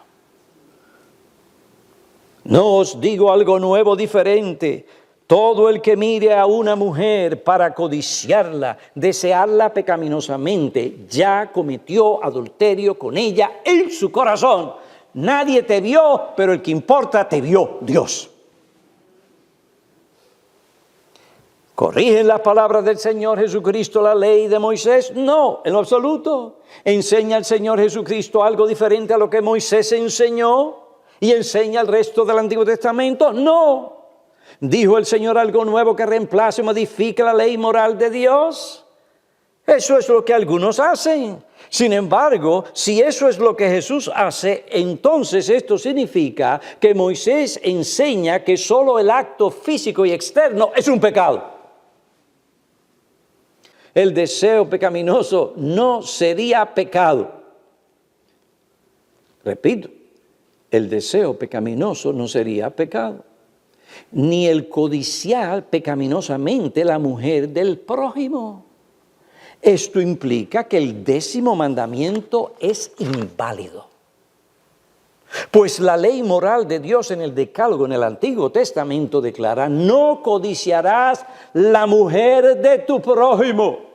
No os digo algo nuevo, diferente. Todo el que mire a una mujer para codiciarla, desearla pecaminosamente, ya cometió adulterio con ella en su corazón. Nadie te vio, pero el que importa te vio, Dios. ¿Corrigen las palabras del Señor Jesucristo la ley de Moisés? No, en lo absoluto. ¿Enseña el Señor Jesucristo algo diferente a lo que Moisés enseñó y enseña el resto del Antiguo Testamento? No. ¿Dijo el Señor algo nuevo que reemplace o modifique la ley moral de Dios? Eso es lo que algunos hacen. Sin embargo, si eso es lo que Jesús hace, entonces esto significa que Moisés enseña que solo el acto físico y externo es un pecado. El deseo pecaminoso no sería pecado. Repito, el deseo pecaminoso no sería pecado. Ni el codiciar pecaminosamente la mujer del prójimo. Esto implica que el 10º mandamiento es inválido. Pues la ley moral de Dios en el Decálogo, en el Antiguo Testamento, declara: no codiciarás la mujer de tu prójimo.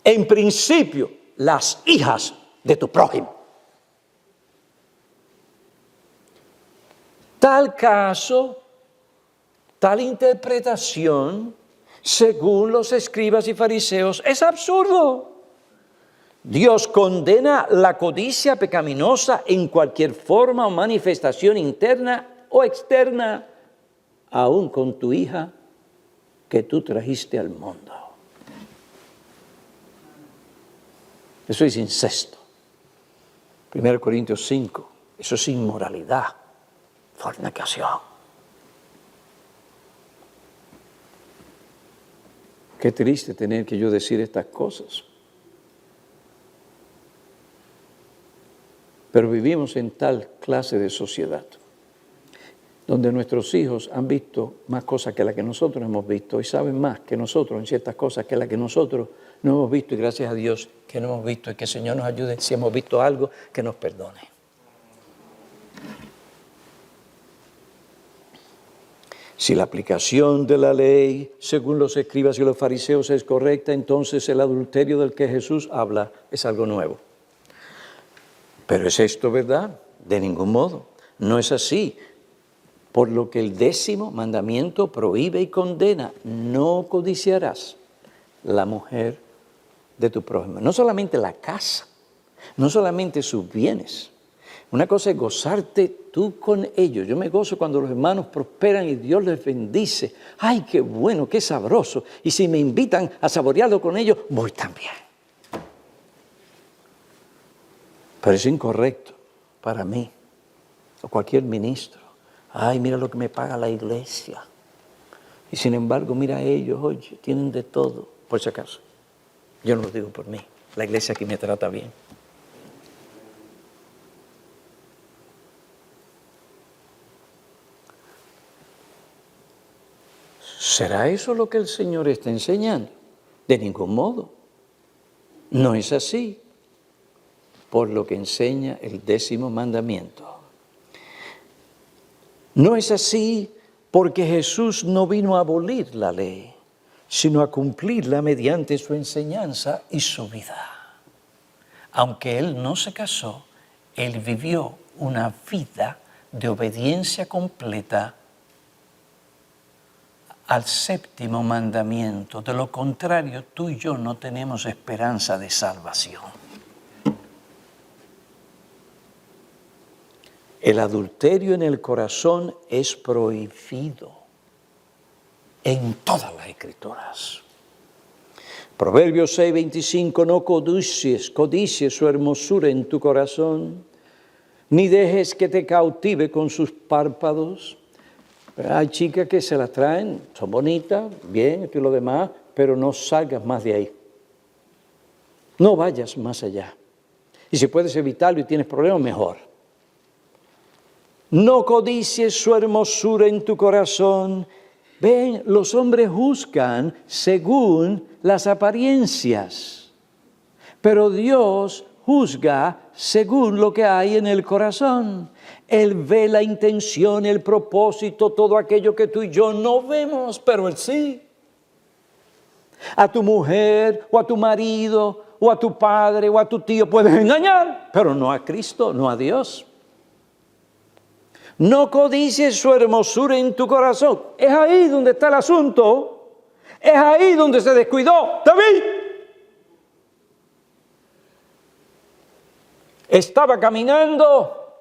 En principio, las hijas de tu prójimo. Tal caso, tal interpretación, según los escribas y fariseos, es absurdo. Dios condena la codicia pecaminosa en cualquier forma o manifestación interna o externa, aun con tu hija que tú trajiste al mundo. Eso es incesto. 1 Corintios 5, eso es inmoralidad, fornicación. Qué triste tener que yo decir estas cosas. Pero vivimos en tal clase de sociedad, donde nuestros hijos han visto más cosas que las que nosotros hemos visto y saben más que nosotros en ciertas cosas que las que nosotros no hemos visto, y gracias a Dios que no hemos visto, y que el Señor nos ayude si hemos visto algo, que nos perdone. Si la aplicación de la ley, según los escribas y los fariseos, es correcta, entonces el adulterio del que Jesús habla es algo nuevo. ¿Pero es esto verdad? De ningún modo. No es así. Por lo que el 10º mandamiento prohíbe y condena: no codiciarás la mujer de tu prójimo. No solamente la casa, no solamente sus bienes. Una cosa es gozarte tú con ellos. Yo me gozo cuando los hermanos prosperan y Dios les bendice. ¡Ay, qué bueno, qué sabroso! Y si me invitan a saborearlo con ellos, voy también. Pero es incorrecto para mí o cualquier ministro. ¡Ay, mira lo que me paga la iglesia! Y sin embargo, mira a ellos, oye, tienen de todo. Por si acaso, yo no lo digo por mí. La iglesia aquí me trata bien. ¿Será eso lo que el Señor está enseñando? De ningún modo. No es así. Por lo que enseña el 10º mandamiento. No es así porque Jesús no vino a abolir la ley, sino a cumplirla mediante su enseñanza y su vida. Aunque Él no se casó, Él vivió una vida de obediencia completa al 7º mandamiento. De lo contrario, tú y yo no tenemos esperanza de salvación. El adulterio en el corazón es prohibido en todas las Escrituras. Proverbios 6:25, no codicies su hermosura en tu corazón, ni dejes que te cautive con sus párpados. Hay chicas que se las traen, son bonitas, bien, esto y lo demás, pero no salgas más de ahí. No vayas más allá. Y si puedes evitarlo y tienes problemas, mejor. No codicies su hermosura en tu corazón. Ven, los hombres juzgan según las apariencias, pero Dios juzga según lo que hay en el corazón. Él ve la intención, el propósito, todo aquello que tú y yo no vemos, pero Él sí. A tu mujer o a tu marido o a tu padre o a tu tío puedes engañar, pero no a Cristo, no a Dios. No codicies su hermosura en tu corazón. Es ahí donde está el asunto. Es ahí donde se descuidó David. Estaba caminando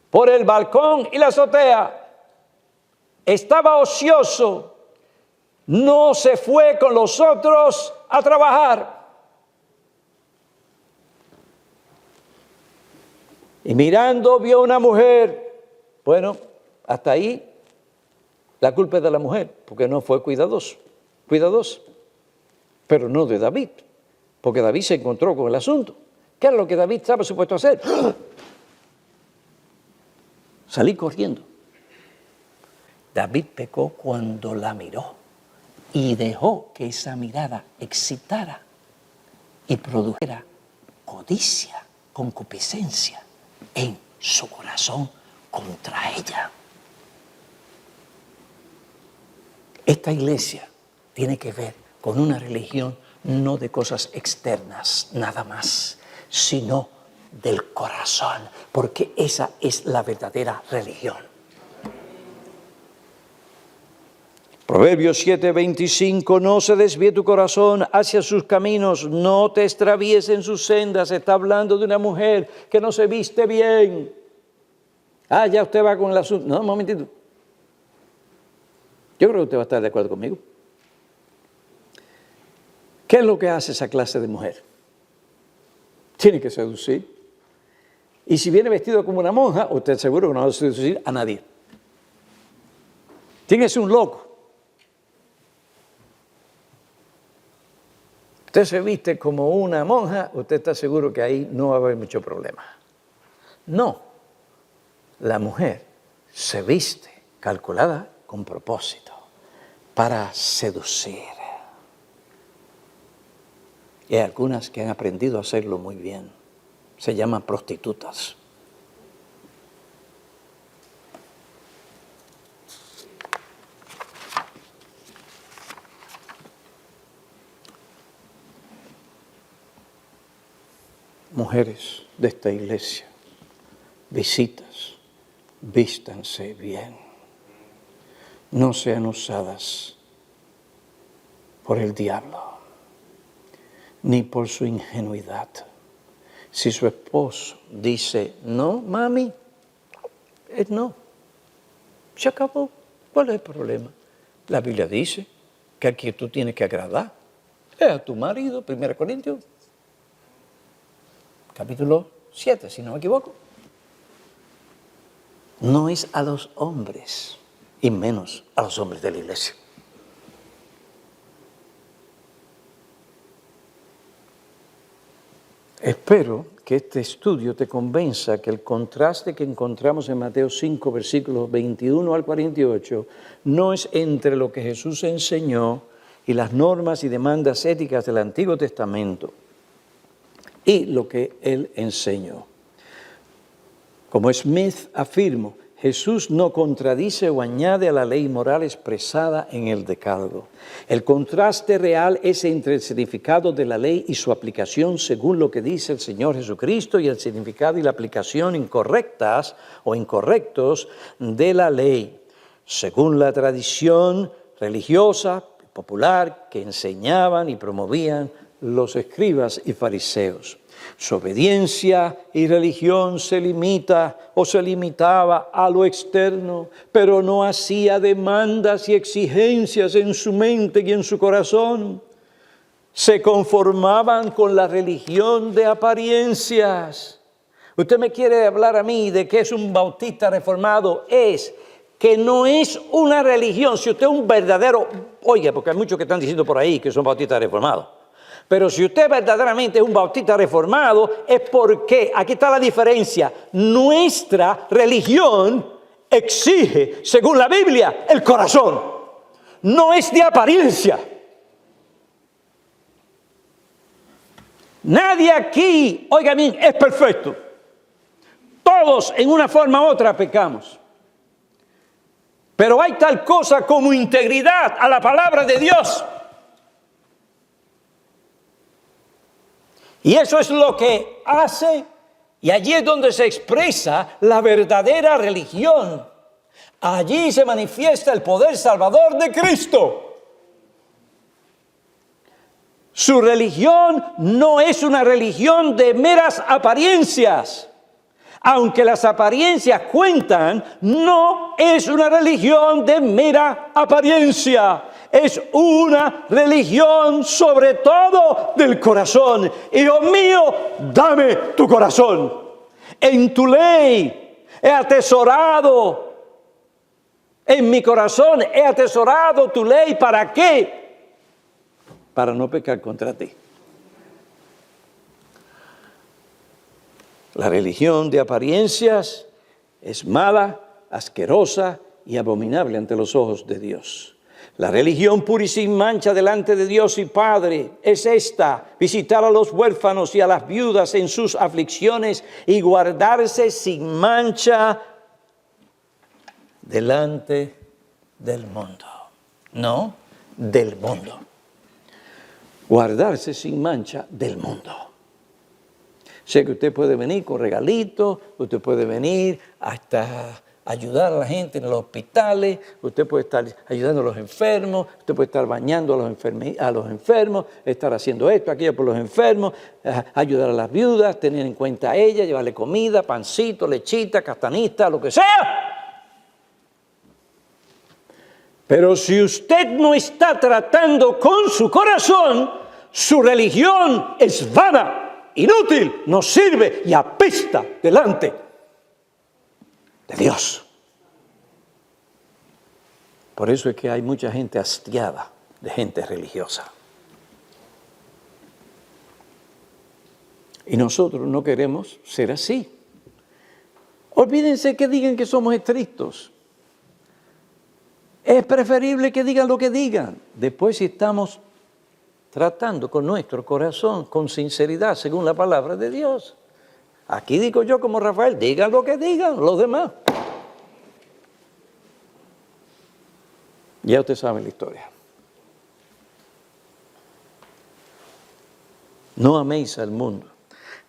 por el balcón y la azotea. Estaba ocioso. No se fue con los otros a trabajar. Y mirando vio una mujer. Bueno, hasta ahí la culpa es de la mujer, porque no fue cuidadoso. Pero no de David, porque David se encontró con el asunto. ¿Qué era lo que David estaba supuesto a hacer? Salí corriendo. David pecó cuando la miró y dejó que esa mirada excitara y produjera codicia, concupiscencia en su corazón contra ella. Esta iglesia tiene que ver con una religión no de cosas externas, nada más, sino del corazón, porque esa es la verdadera religión. Proverbios 7:25, no se desvíe tu corazón hacia sus caminos, no te extravíes en sus sendas. Está hablando de una mujer que no se viste bien. Ya usted va con el asunto. No, un momentito. Yo creo que usted va a estar de acuerdo conmigo. ¿Qué es lo que hace esa clase de mujer? Tiene que seducir. Y si viene vestido como una monja, usted seguro que no va a seducir a nadie. Tiene que ser un loco. Usted se viste como una monja, usted está seguro que ahí no va a haber mucho problema. No, la mujer se viste calculada con propósito para seducir. Y hay algunas que han aprendido a hacerlo muy bien. Se llaman prostitutas. Mujeres de esta iglesia, visitas, vístanse bien. No sean usadas por el diablo, ni por su ingenuidad. Si su esposo dice, no, mami, es no. Se acabó. ¿Cuál es el problema? La Biblia dice que a quien tú tienes que agradar es a tu marido, 1 Corintios. Capítulo 7, si no me equivoco. No es a los hombres, y menos a los hombres de la iglesia. Espero que este estudio te convenza que el contraste que encontramos en Mateo 5, versículos 21 al 48, no es entre lo que Jesús enseñó y las normas y demandas éticas del Antiguo Testamento, y lo que Él enseñó. Como Smith afirmó, Jesús no contradice o añade a la ley moral expresada en el Decálogo. El contraste real es entre el significado de la ley y su aplicación según lo que dice el Señor Jesucristo y el significado y la aplicación incorrectas o incorrectos de la ley, según la tradición religiosa popular que enseñaban y promovían los escribas y fariseos. Su obediencia y religión se limitaba a lo externo, pero no hacía demandas y exigencias en su mente y en su corazón. Se conformaban con la religión de apariencias. Usted me quiere hablar a mí de que es un bautista reformado, es que no es una religión. Si usted es un verdadero, oye, porque hay muchos que están diciendo por ahí que son bautistas reformados, pero si usted verdaderamente es un bautista reformado, es porque, aquí está la diferencia, nuestra religión exige, según la Biblia, el corazón, no es de apariencia. Nadie aquí, oiga bien, es perfecto. Todos en una forma u otra pecamos. Pero hay tal cosa como integridad a la palabra de Dios. Y eso es lo que hace, y allí es donde se expresa la verdadera religión. Allí se manifiesta el poder salvador de Cristo. Su religión no es una religión de meras apariencias. Aunque las apariencias cuentan, no es una religión de mera apariencia. Es una religión sobre todo del corazón. Hijo mío, dame tu corazón. En tu ley he atesorado, en mi corazón he atesorado tu ley. ¿Para qué? Para no pecar contra ti. La religión de apariencias es mala, asquerosa y abominable ante los ojos de Dios. La religión pura y sin mancha delante de Dios y Padre es esta: visitar a los huérfanos y a las viudas en sus aflicciones y guardarse sin mancha delante del mundo. No, del mundo. Guardarse sin mancha del mundo. Sé que usted puede venir con regalitos, usted puede venir hasta ayudar a la gente en los hospitales, usted puede estar ayudando a los enfermos, usted puede estar bañando a los enfermos, estar haciendo esto, aquello por los enfermos, ayudar a las viudas, tener en cuenta a ellas, llevarle comida, pancito, lechita, castanista, lo que sea. Pero si usted no está tratando con su corazón, su religión es vana, inútil, no sirve y apesta delante de Dios. Por eso es que hay mucha gente hastiada de gente religiosa. Y nosotros no queremos ser así. Olvídense que digan que somos estrictos. Es preferible que digan lo que digan. Después, si estamos tratando con nuestro corazón, con sinceridad, según la palabra de Dios. Aquí digo yo como Rafael, digan lo que digan los demás. Ya usted sabe la historia. No améis al mundo,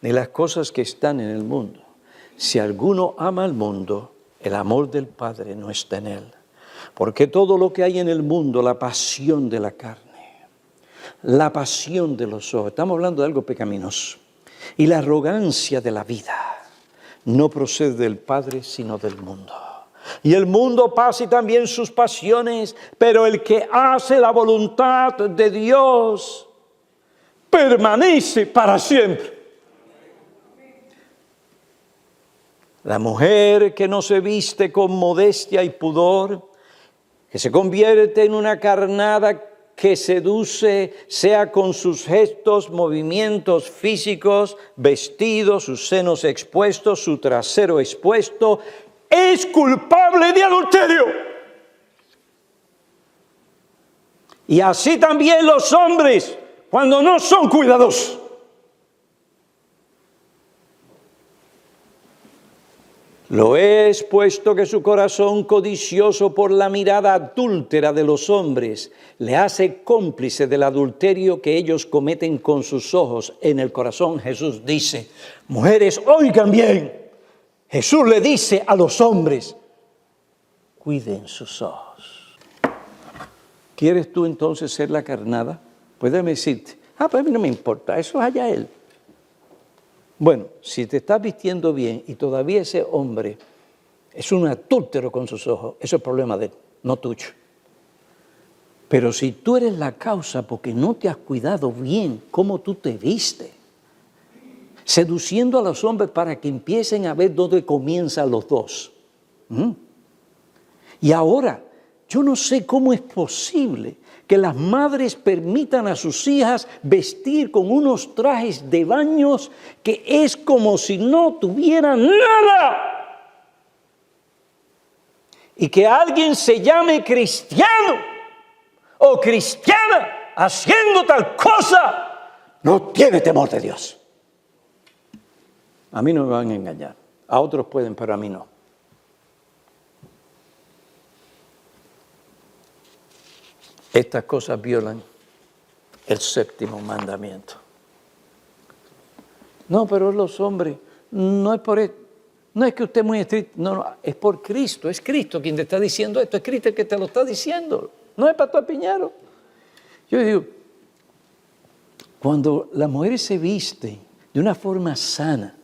ni las cosas que están en el mundo. Si alguno ama al mundo, el amor del Padre no está en él. Porque todo lo que hay en el mundo, la pasión de la carne, la pasión de los ojos, estamos hablando de algo pecaminoso, y la arrogancia de la vida, no procede del Padre, sino del mundo. Y el mundo pasa y también sus pasiones, pero el que hace la voluntad de Dios permanece para siempre. La mujer que no se viste con modestia y pudor, que se convierte en una carnada que seduce, sea con sus gestos, movimientos físicos, vestidos, sus senos expuestos, su trasero expuesto, es culpable de adulterio. Y así también los hombres, cuando no son cuidadosos. Lo es, puesto que su corazón codicioso por la mirada adúltera de los hombres le hace cómplice del adulterio que ellos cometen con sus ojos en el corazón. Jesús dice, mujeres, oigan bien. Jesús le dice a los hombres, cuiden sus ojos. ¿Quieres tú entonces ser la carnada? Pues déjame decirte, pues a mí no me importa, eso es allá él. Bueno, si te estás vistiendo bien y todavía ese hombre es un adúltero con sus ojos, eso es problema de él, no tuyo. Pero si tú eres la causa porque no te has cuidado bien cómo tú te vistes, seduciendo a los hombres para que empiecen a ver dónde comienzan los dos. Y ahora, yo no sé cómo es posible que las madres permitan a sus hijas vestir con unos trajes de baños que es como si no tuvieran nada. Y que alguien se llame cristiano o cristiana haciendo tal cosa, no tiene temor de Dios. A mí no me van a engañar. A otros pueden, pero a mí no. Estas cosas violan el séptimo mandamiento. No, pero los hombres, no es por esto. No es que usted es muy estricto, no, es por Cristo. Es Cristo quien te está diciendo esto. Es Cristo el que te lo está diciendo. No es Pastor Piñero. Yo digo, cuando las mujeres se visten de una forma sana,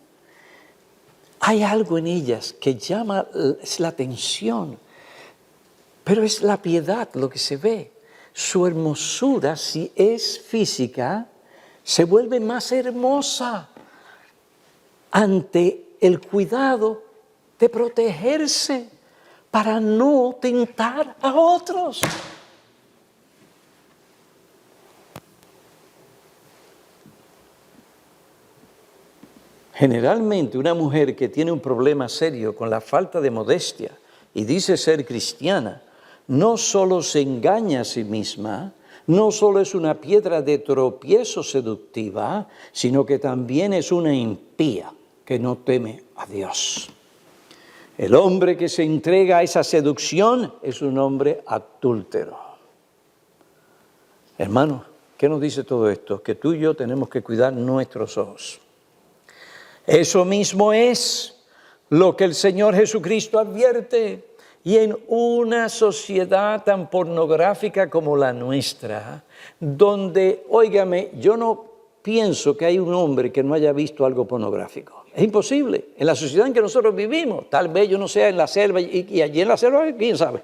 hay algo en ellas que llama la atención, pero es la piedad lo que se ve. Su hermosura, si es física, se vuelve más hermosa ante el cuidado de protegerse para no tentar a otros. Generalmente una mujer que tiene un problema serio con la falta de modestia y dice ser cristiana, no solo se engaña a sí misma, no solo es una piedra de tropiezo seductiva, sino que también es una impía que no teme a Dios. El hombre que se entrega a esa seducción es un hombre adúltero. Hermanos, ¿qué nos dice todo esto? Que tú y yo tenemos que cuidar nuestros ojos. Eso mismo es lo que el Señor Jesucristo advierte. Y en una sociedad tan pornográfica como la nuestra, donde, óigame, yo no pienso que hay un hombre que no haya visto algo pornográfico. Es imposible. En la sociedad en que nosotros vivimos, tal vez yo no sea en la selva, y allí en la selva, quién sabe.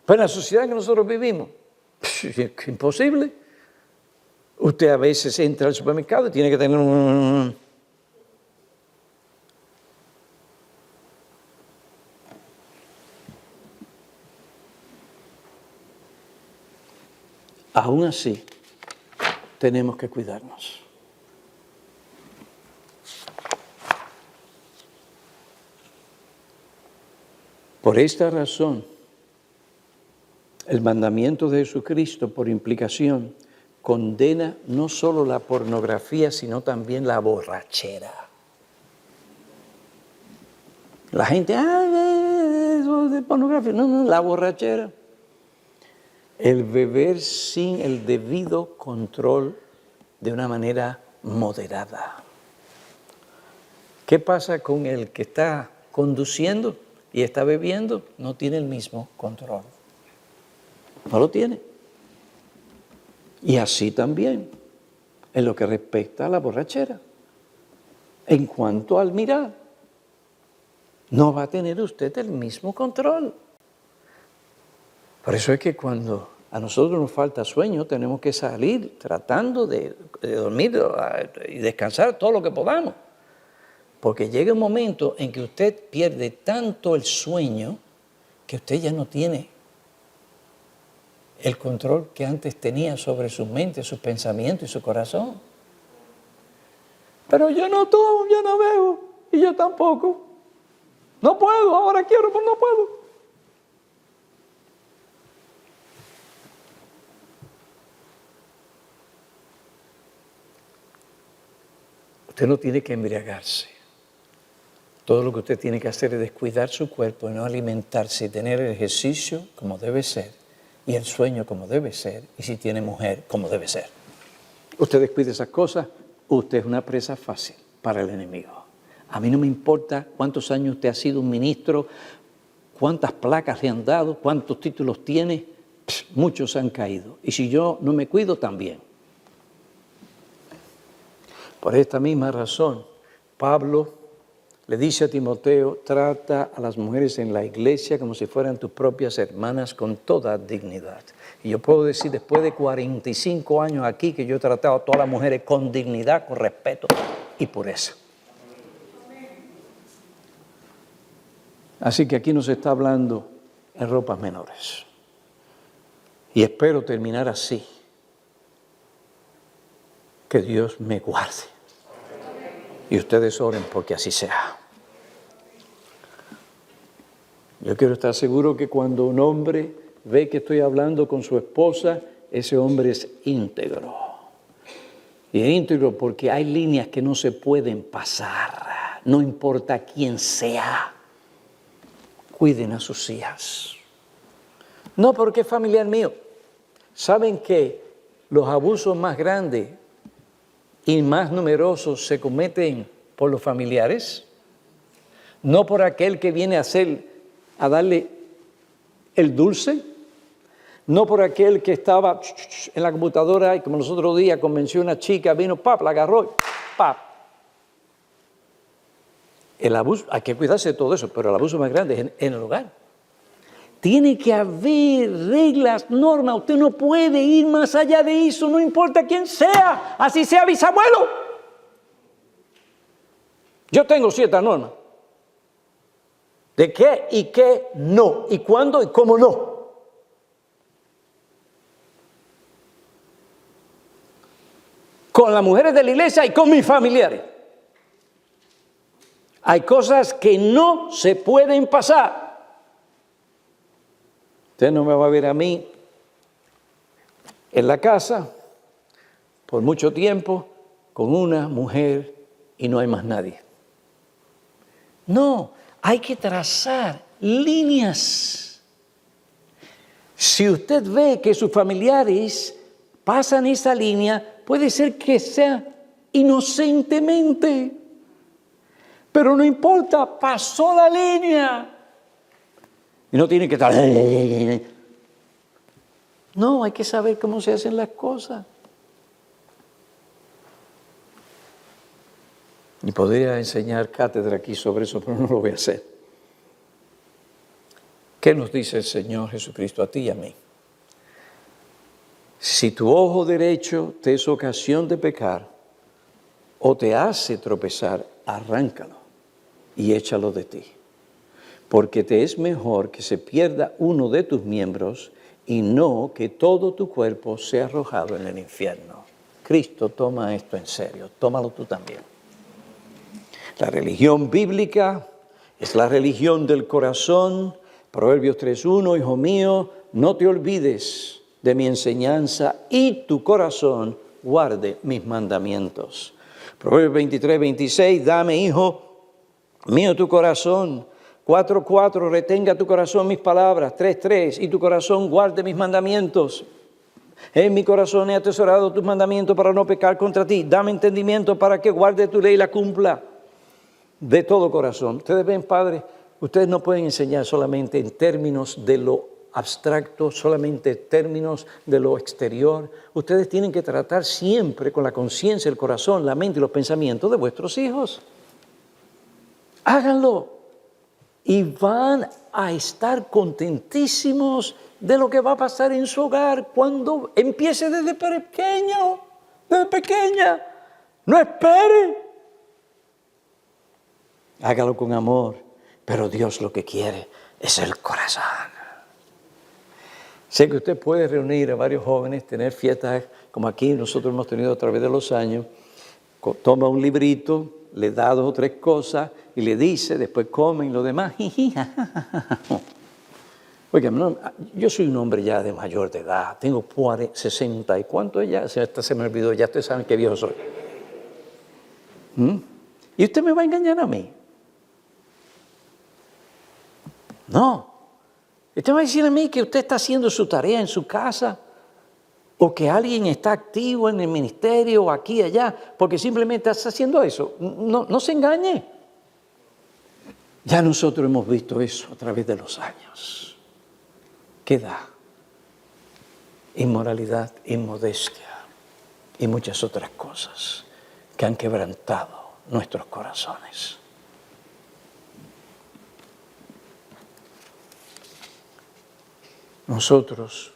Pero en la sociedad en que nosotros vivimos, es imposible. Usted a veces entra al supermercado y tiene que tener un... Aún así, tenemos que cuidarnos. Por esta razón, el mandamiento de Jesucristo, por implicación, condena no solo la pornografía, sino también la borrachera. La gente, eso es pornografía. No, la borrachera. El beber sin el debido control de una manera moderada. ¿Qué pasa con el que está conduciendo y está bebiendo? No tiene el mismo control. No lo tiene. Y así también en lo que respecta a la borrachera. En cuanto al mirar, no va a tener usted el mismo control. Por eso es que cuando a nosotros nos falta sueño, tenemos que salir tratando de dormir y descansar todo lo que podamos. Porque llega un momento en que usted pierde tanto el sueño que usted ya no tiene el control que antes tenía sobre su mente, sus pensamientos y su corazón. Pero yo no tomo, yo no bebo y yo tampoco. No puedo, ahora quiero, pero no puedo. Usted no tiene que embriagarse. Todo lo que usted tiene que hacer es descuidar su cuerpo, no alimentarse y tener el ejercicio como debe ser y el sueño como debe ser y si tiene mujer como debe ser. Usted descuida esas cosas, usted es una presa fácil para el enemigo. A mí no me importa cuántos años usted ha sido un ministro, cuántas placas le han dado, cuántos títulos tiene, muchos han caído. Y si yo no me cuido, también. Por esta misma razón, Pablo le dice a Timoteo, trata a las mujeres en la iglesia como si fueran tus propias hermanas con toda dignidad. Y yo puedo decir, después de 45 años aquí, que yo he tratado a todas las mujeres con dignidad, con respeto y pureza. Así que aquí nos está hablando en ropas menores. Y espero terminar así. Que Dios me guarde. Y ustedes oren porque así sea. Yo quiero estar seguro que cuando un hombre ve que estoy hablando con su esposa, ese hombre es íntegro. Y es íntegro porque hay líneas que no se pueden pasar. No importa quién sea. Cuiden a sus hijas. No porque es familiar mío. ¿Saben que los abusos más grandes y más numerosos se cometen por los familiares? No por aquel que viene a darle el dulce, no por aquel que estaba en la computadora y como los otros días convenció a una chica, vino, la agarró, El abuso, hay que cuidarse de todo eso, pero el abuso más grande es en el hogar. Tiene que haber reglas, normas. Usted no puede ir más allá de eso, no importa quién sea, así sea bisabuelo. Yo tengo ciertas normas. ¿De qué y qué no? ¿Y cuándo y cómo no? Con las mujeres de la iglesia y con mis familiares. Hay cosas que no se pueden pasar. Usted no me va a ver a mí en la casa por mucho tiempo con una mujer y no hay más nadie. No, hay que trazar líneas. Si usted ve que sus familiares pasan esa línea, puede ser que sea inocentemente. Pero no importa, pasó la línea. Y no tiene que estar... No, hay que saber cómo se hacen las cosas. Y podría enseñar cátedra aquí sobre eso, pero no lo voy a hacer. ¿Qué nos dice el Señor Jesucristo a ti y a mí? Si tu ojo derecho te es ocasión de pecar o te hace tropezar, arráncalo y échalo de ti. Porque te es mejor que se pierda uno de tus miembros y no que todo tu cuerpo sea arrojado en el infierno. Cristo toma esto en serio, tómalo tú también. La religión bíblica es la religión del corazón. Proverbios 3:1, hijo mío, no te olvides de mi enseñanza y tu corazón guarde mis mandamientos. Proverbios 23:26, dame, hijo mío, tu corazón. 4:4, retenga tu corazón mis palabras. 3:3, y tu corazón guarde mis mandamientos. En mi corazón he atesorado tus mandamientos para no pecar contra ti. Dame entendimiento para que guarde tu ley y la cumpla de todo corazón. Ustedes ven, Padre, ustedes no pueden enseñar solamente en términos de lo abstracto, solamente en términos de lo exterior. Ustedes tienen que tratar siempre con la conciencia, el corazón, la mente y los pensamientos de vuestros hijos. Háganlo. Y van a estar contentísimos de lo que va a pasar en su hogar cuando empiece desde pequeño, desde pequeña. No espere. Hágalo con amor, pero Dios lo que quiere es el corazón. Sé que usted puede reunir a varios jóvenes, tener fiestas como aquí nosotros hemos tenido a través de los años. Toma un librito, le da 2 o 3 cosas y le dice, después comen lo demás. Oiga, no, yo soy un hombre ya de mayor de edad, tengo 60 y ¿cuánto es ya? Esta se me olvidó, ya ustedes saben qué viejo soy. ¿Y usted me va a engañar a mí? No. Usted va a decir a mí que usted está haciendo su tarea en su casa o que alguien está activo en el ministerio o aquí y allá porque simplemente está haciendo eso. No se engañe. Ya nosotros hemos visto eso a través de los años. ¿Qué da? Inmoralidad, inmodestia y muchas otras cosas. que han quebrantado nuestros corazones. Nosotros,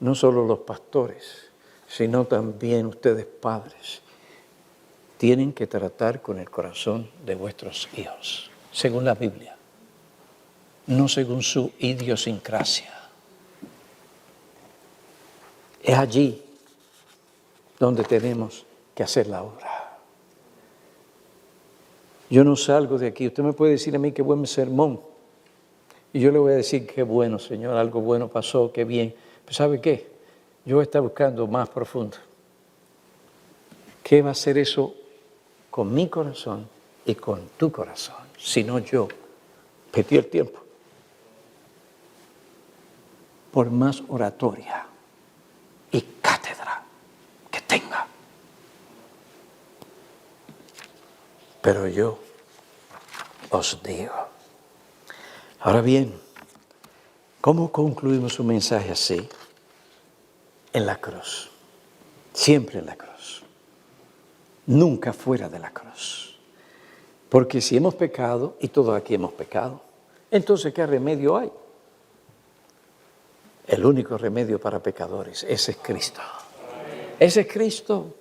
no solo los pastores, sino también ustedes padres, tienen que tratar con el corazón de vuestros hijos, según la Biblia, no según su idiosincrasia. Es allí donde tenemos que hacer la obra. Yo no salgo de aquí. Usted me puede decir a mí qué buen sermón. Y yo le voy a decir qué bueno, Señor, algo bueno pasó, qué bien. Pero ¿sabe qué? Yo voy a estar buscando más profundo. ¿Qué va a hacer eso con mi corazón y con tu corazón? Si no, yo perdí el tiempo. Por más oratoria y cátedra que tenga. Pero yo os digo. Ahora bien, ¿cómo concluimos un mensaje así? En la cruz. Siempre en la cruz. Nunca fuera de la cruz. Porque si hemos pecado, y todos aquí hemos pecado, entonces ¿qué remedio hay? El único remedio para pecadores, ese es Cristo. Ese es Cristo.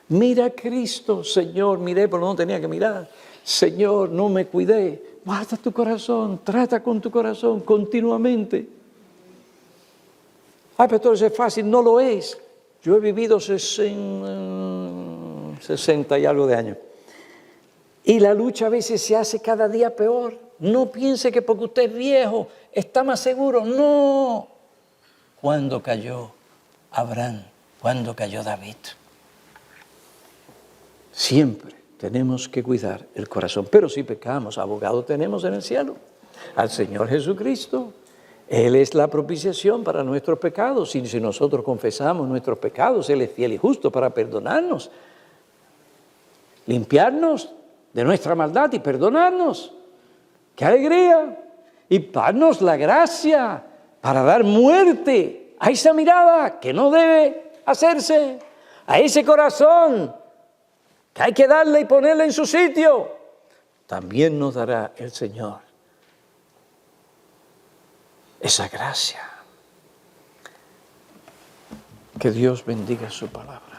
Mira a Cristo, Señor, miré, pero no tenía que mirar. Señor, no me cuidé. Guarda tu corazón, trata con tu corazón continuamente. Ay, pastor, eso es fácil. No lo es. Yo he vivido 60 y algo de años. Y la lucha a veces se hace cada día peor. No piense que porque usted es viejo está más seguro. No. ¿Cuándo cayó Abraham? ¿Cuándo cayó David? Siempre tenemos que cuidar el corazón. Pero si pecamos, abogado tenemos en el cielo, al Señor Jesucristo. Él es la propiciación para nuestros pecados. Y si nosotros confesamos nuestros pecados, Él es fiel y justo para perdonarnos, limpiarnos de nuestra maldad y perdonarnos. ¡Qué alegría! Y darnos la gracia para dar muerte a esa mirada que no debe hacerse, a ese corazón que hay que darle y ponerle en su sitio. También nos dará el Señor esa gracia. Que Dios bendiga su palabra.